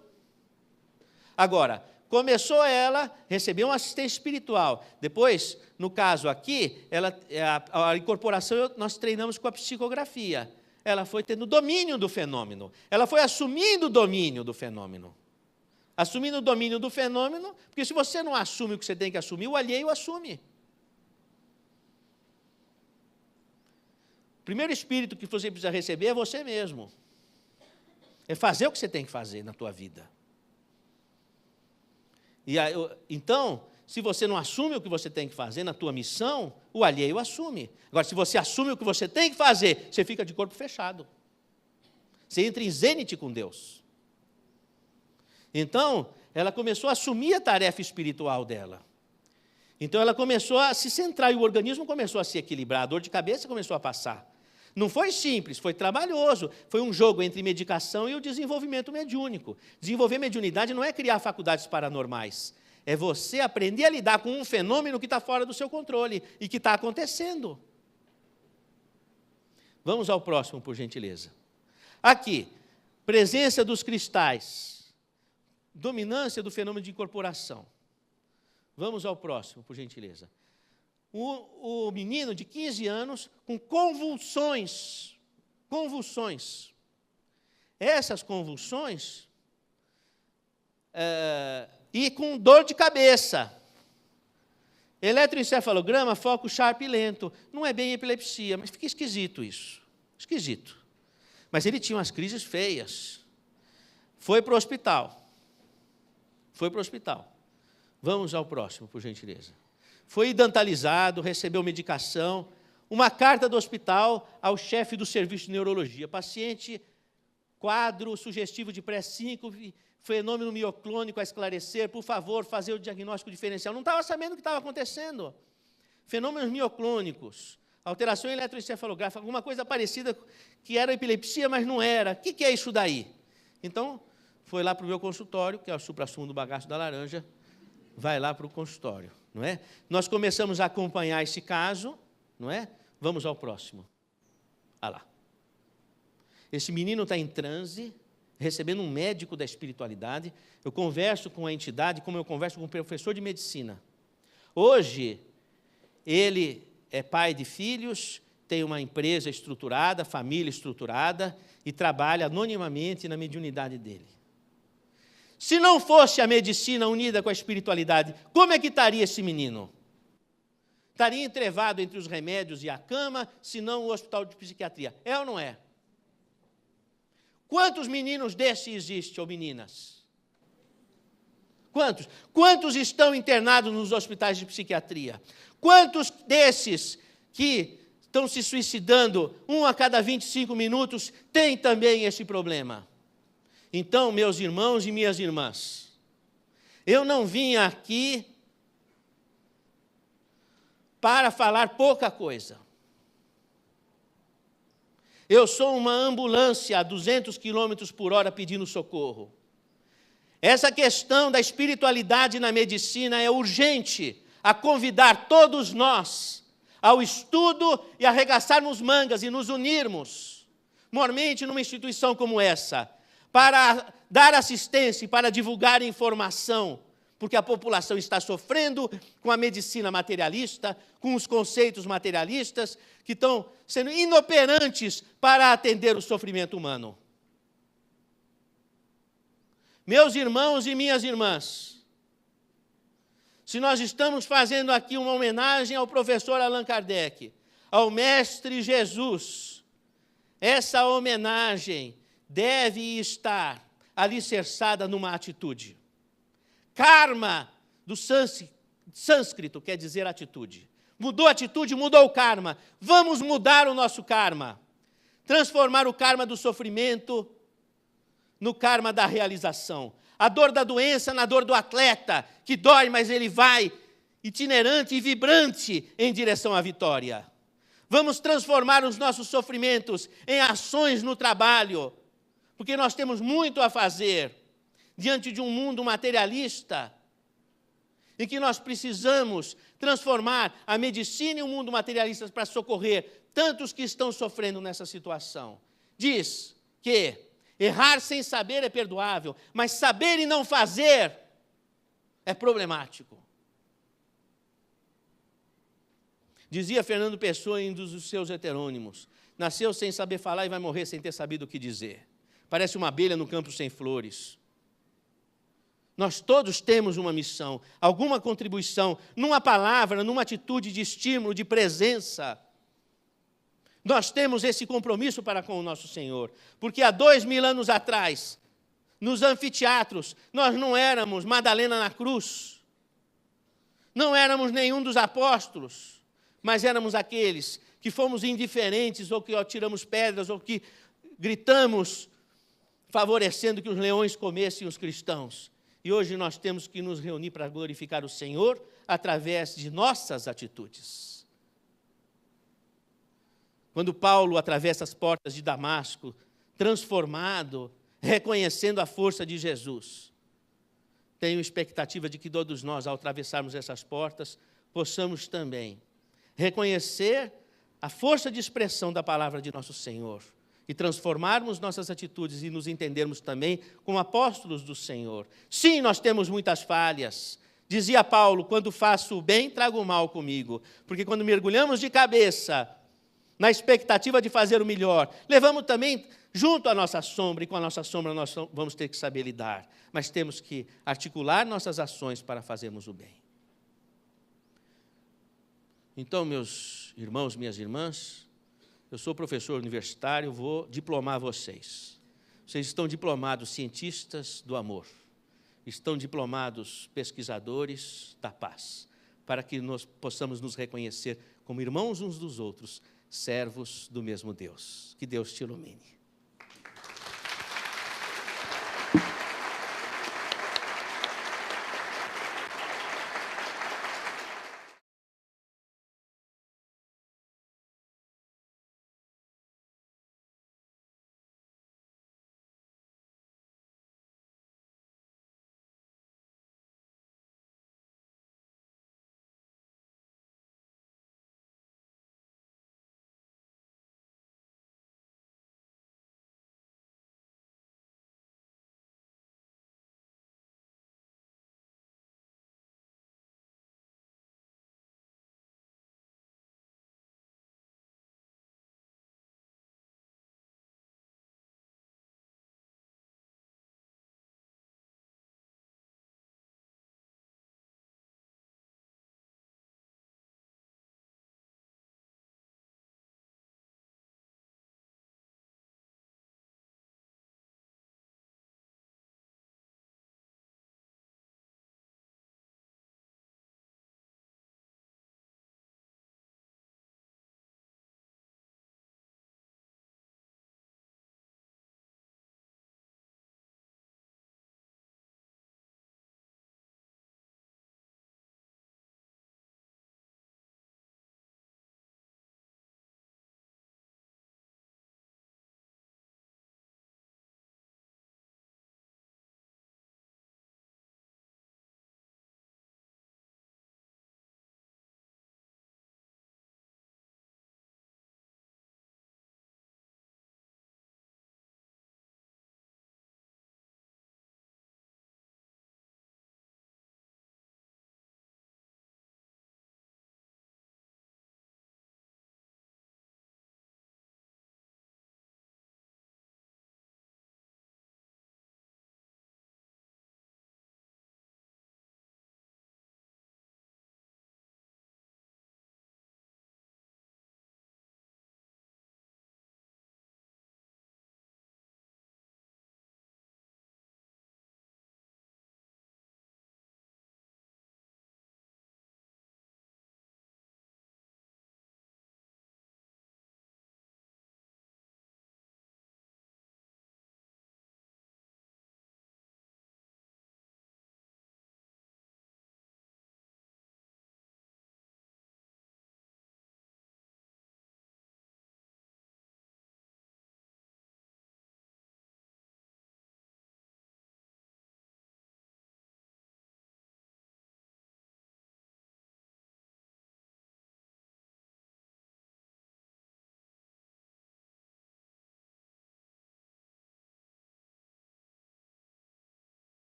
Agora, começou ela, recebeu uma assistência espiritual. Depois, no caso aqui, a incorporação nós treinamos com a psicografia. ela foi tendo domínio do fenômeno. Ela foi assumindo o domínio do fenômeno. Assumindo o domínio do fenômeno, porque se você não assume o que você tem que assumir, o alheio assume. O primeiro espírito que você precisa receber é você mesmo. É fazer o que você tem que fazer na tua vida. Então, se você não assume o que você tem que fazer na tua missão, o alheio assume. Agora, se você assume o que você tem que fazer, você fica de corpo fechado. Você entra em zênite com Deus. Então, ela começou a assumir a tarefa espiritual dela. Então, ela começou a se centrar e o organismo começou a se equilibrar, a dor de cabeça começou a passar. Não foi simples, foi trabalhoso. Foi um jogo entre medicação e o desenvolvimento mediúnico. Desenvolver mediunidade não é criar faculdades paranormais. É você aprender a lidar com um fenômeno que está fora do seu controle e que está acontecendo. Vamos ao próximo, por gentileza. Aqui, presença dos cristais. Dominância do fenômeno de incorporação. Vamos ao próximo, por gentileza. O menino de 15 anos com convulsões. Essas convulsões e com dor de cabeça. Eletroencefalograma, foco sharp e lento. Não é bem epilepsia, mas fica esquisito isso. Esquisito. Mas ele tinha umas crises feias. Foi para o hospital. Vamos ao próximo, por gentileza. Foi dentalizado, recebeu medicação, uma carta do hospital ao chefe do serviço de neurologia. Paciente, quadro sugestivo de pré-síncope, fenômeno mioclônico a esclarecer, por favor, fazer o diagnóstico diferencial. Não estava sabendo o que estava acontecendo. Fenômenos mioclônicos, alteração eletroencefalográfica, alguma coisa parecida que era epilepsia, mas não era. O que é isso daí? Então, foi lá para o meu consultório, que é o suprassumo do bagaço da laranja, vai lá para o consultório. Não é? Nós começamos a acompanhar esse caso, não é? Vamos ao próximo. Olha lá. Esse menino está em transe, recebendo um médico da espiritualidade. Eu converso com a entidade como eu converso com um professor de medicina. Hoje, ele é pai de filhos, tem uma empresa estruturada, família estruturada e trabalha anonimamente na mediunidade dele. Se não fosse a medicina unida com a espiritualidade, como é que estaria esse menino? Estaria entrevado entre os remédios e a cama, se não o hospital de psiquiatria. É ou não é? Quantos meninos desses existem, ou meninas? Quantos? Quantos estão internados nos hospitais de psiquiatria? Quantos desses que estão se suicidando, 1 a cada 25 minutos, têm também esse problema? Então, meus irmãos e minhas irmãs, eu não vim aqui para falar pouca coisa. Eu sou uma ambulância a 200 km por hora pedindo socorro. Essa questão da espiritualidade na medicina é urgente a convidar todos nós ao estudo e arregaçarmos mangas e nos unirmos, mormente numa instituição como essa, para dar assistência e para divulgar informação, porque a população está sofrendo com a medicina materialista, com os conceitos materialistas, que estão sendo inoperantes para atender o sofrimento humano. Meus irmãos e minhas irmãs, se nós estamos fazendo aqui uma homenagem ao professor Allan Kardec, ao Mestre Jesus, essa homenagem deve estar alicerçada numa atitude. Karma, do sânscrito, quer dizer atitude. Mudou a atitude, mudou o karma. Vamos mudar o nosso karma. Transformar o karma do sofrimento no karma da realização. A dor da doença na dor do atleta, que dói, mas ele vai itinerante e vibrante em direção à vitória. Vamos transformar os nossos sofrimentos em ações no trabalho, porque nós temos muito a fazer diante de um mundo materialista, em que nós precisamos transformar a medicina e o mundo materialista para socorrer tantos que estão sofrendo nessa situação. Diz que errar sem saber é perdoável, mas saber e não fazer é problemático. Dizia Fernando Pessoa em um dos seus heterônimos: nasceu sem saber falar e vai morrer sem ter sabido o que dizer. Parece uma abelha no campo sem flores. Nós todos temos uma missão, alguma contribuição, numa palavra, numa atitude de estímulo, de presença. Nós temos esse compromisso para com o nosso Senhor, porque há 2000 anos atrás, nos anfiteatros, nós não éramos Madalena na cruz, não éramos nenhum dos apóstolos, mas éramos aqueles que fomos indiferentes, ou que atiramos pedras, ou que gritamos, favorecendo que os leões comessem os cristãos. E hoje nós temos que nos reunir para glorificar o Senhor através de nossas atitudes. Quando Paulo atravessa as portas de Damasco, transformado, reconhecendo a força de Jesus, tenho expectativa de que todos nós, ao atravessarmos essas portas, possamos também reconhecer a força de expressão da palavra de nosso Senhor e transformarmos nossas atitudes e nos entendermos também como apóstolos do Senhor. Sim, nós temos muitas falhas. Dizia Paulo: quando faço o bem, trago o mal comigo. Porque quando mergulhamos de cabeça na expectativa de fazer o melhor, levamos também junto a nossa sombra, e com a nossa sombra nós vamos ter que saber lidar. Mas temos que articular nossas ações para fazermos o bem. Então, meus irmãos, minhas irmãs, eu sou professor universitário, vou diplomar vocês. Vocês estão diplomados cientistas do amor, estão diplomados pesquisadores da paz, para que nós possamos nos reconhecer como irmãos uns dos outros, servos do mesmo Deus. Que Deus te ilumine.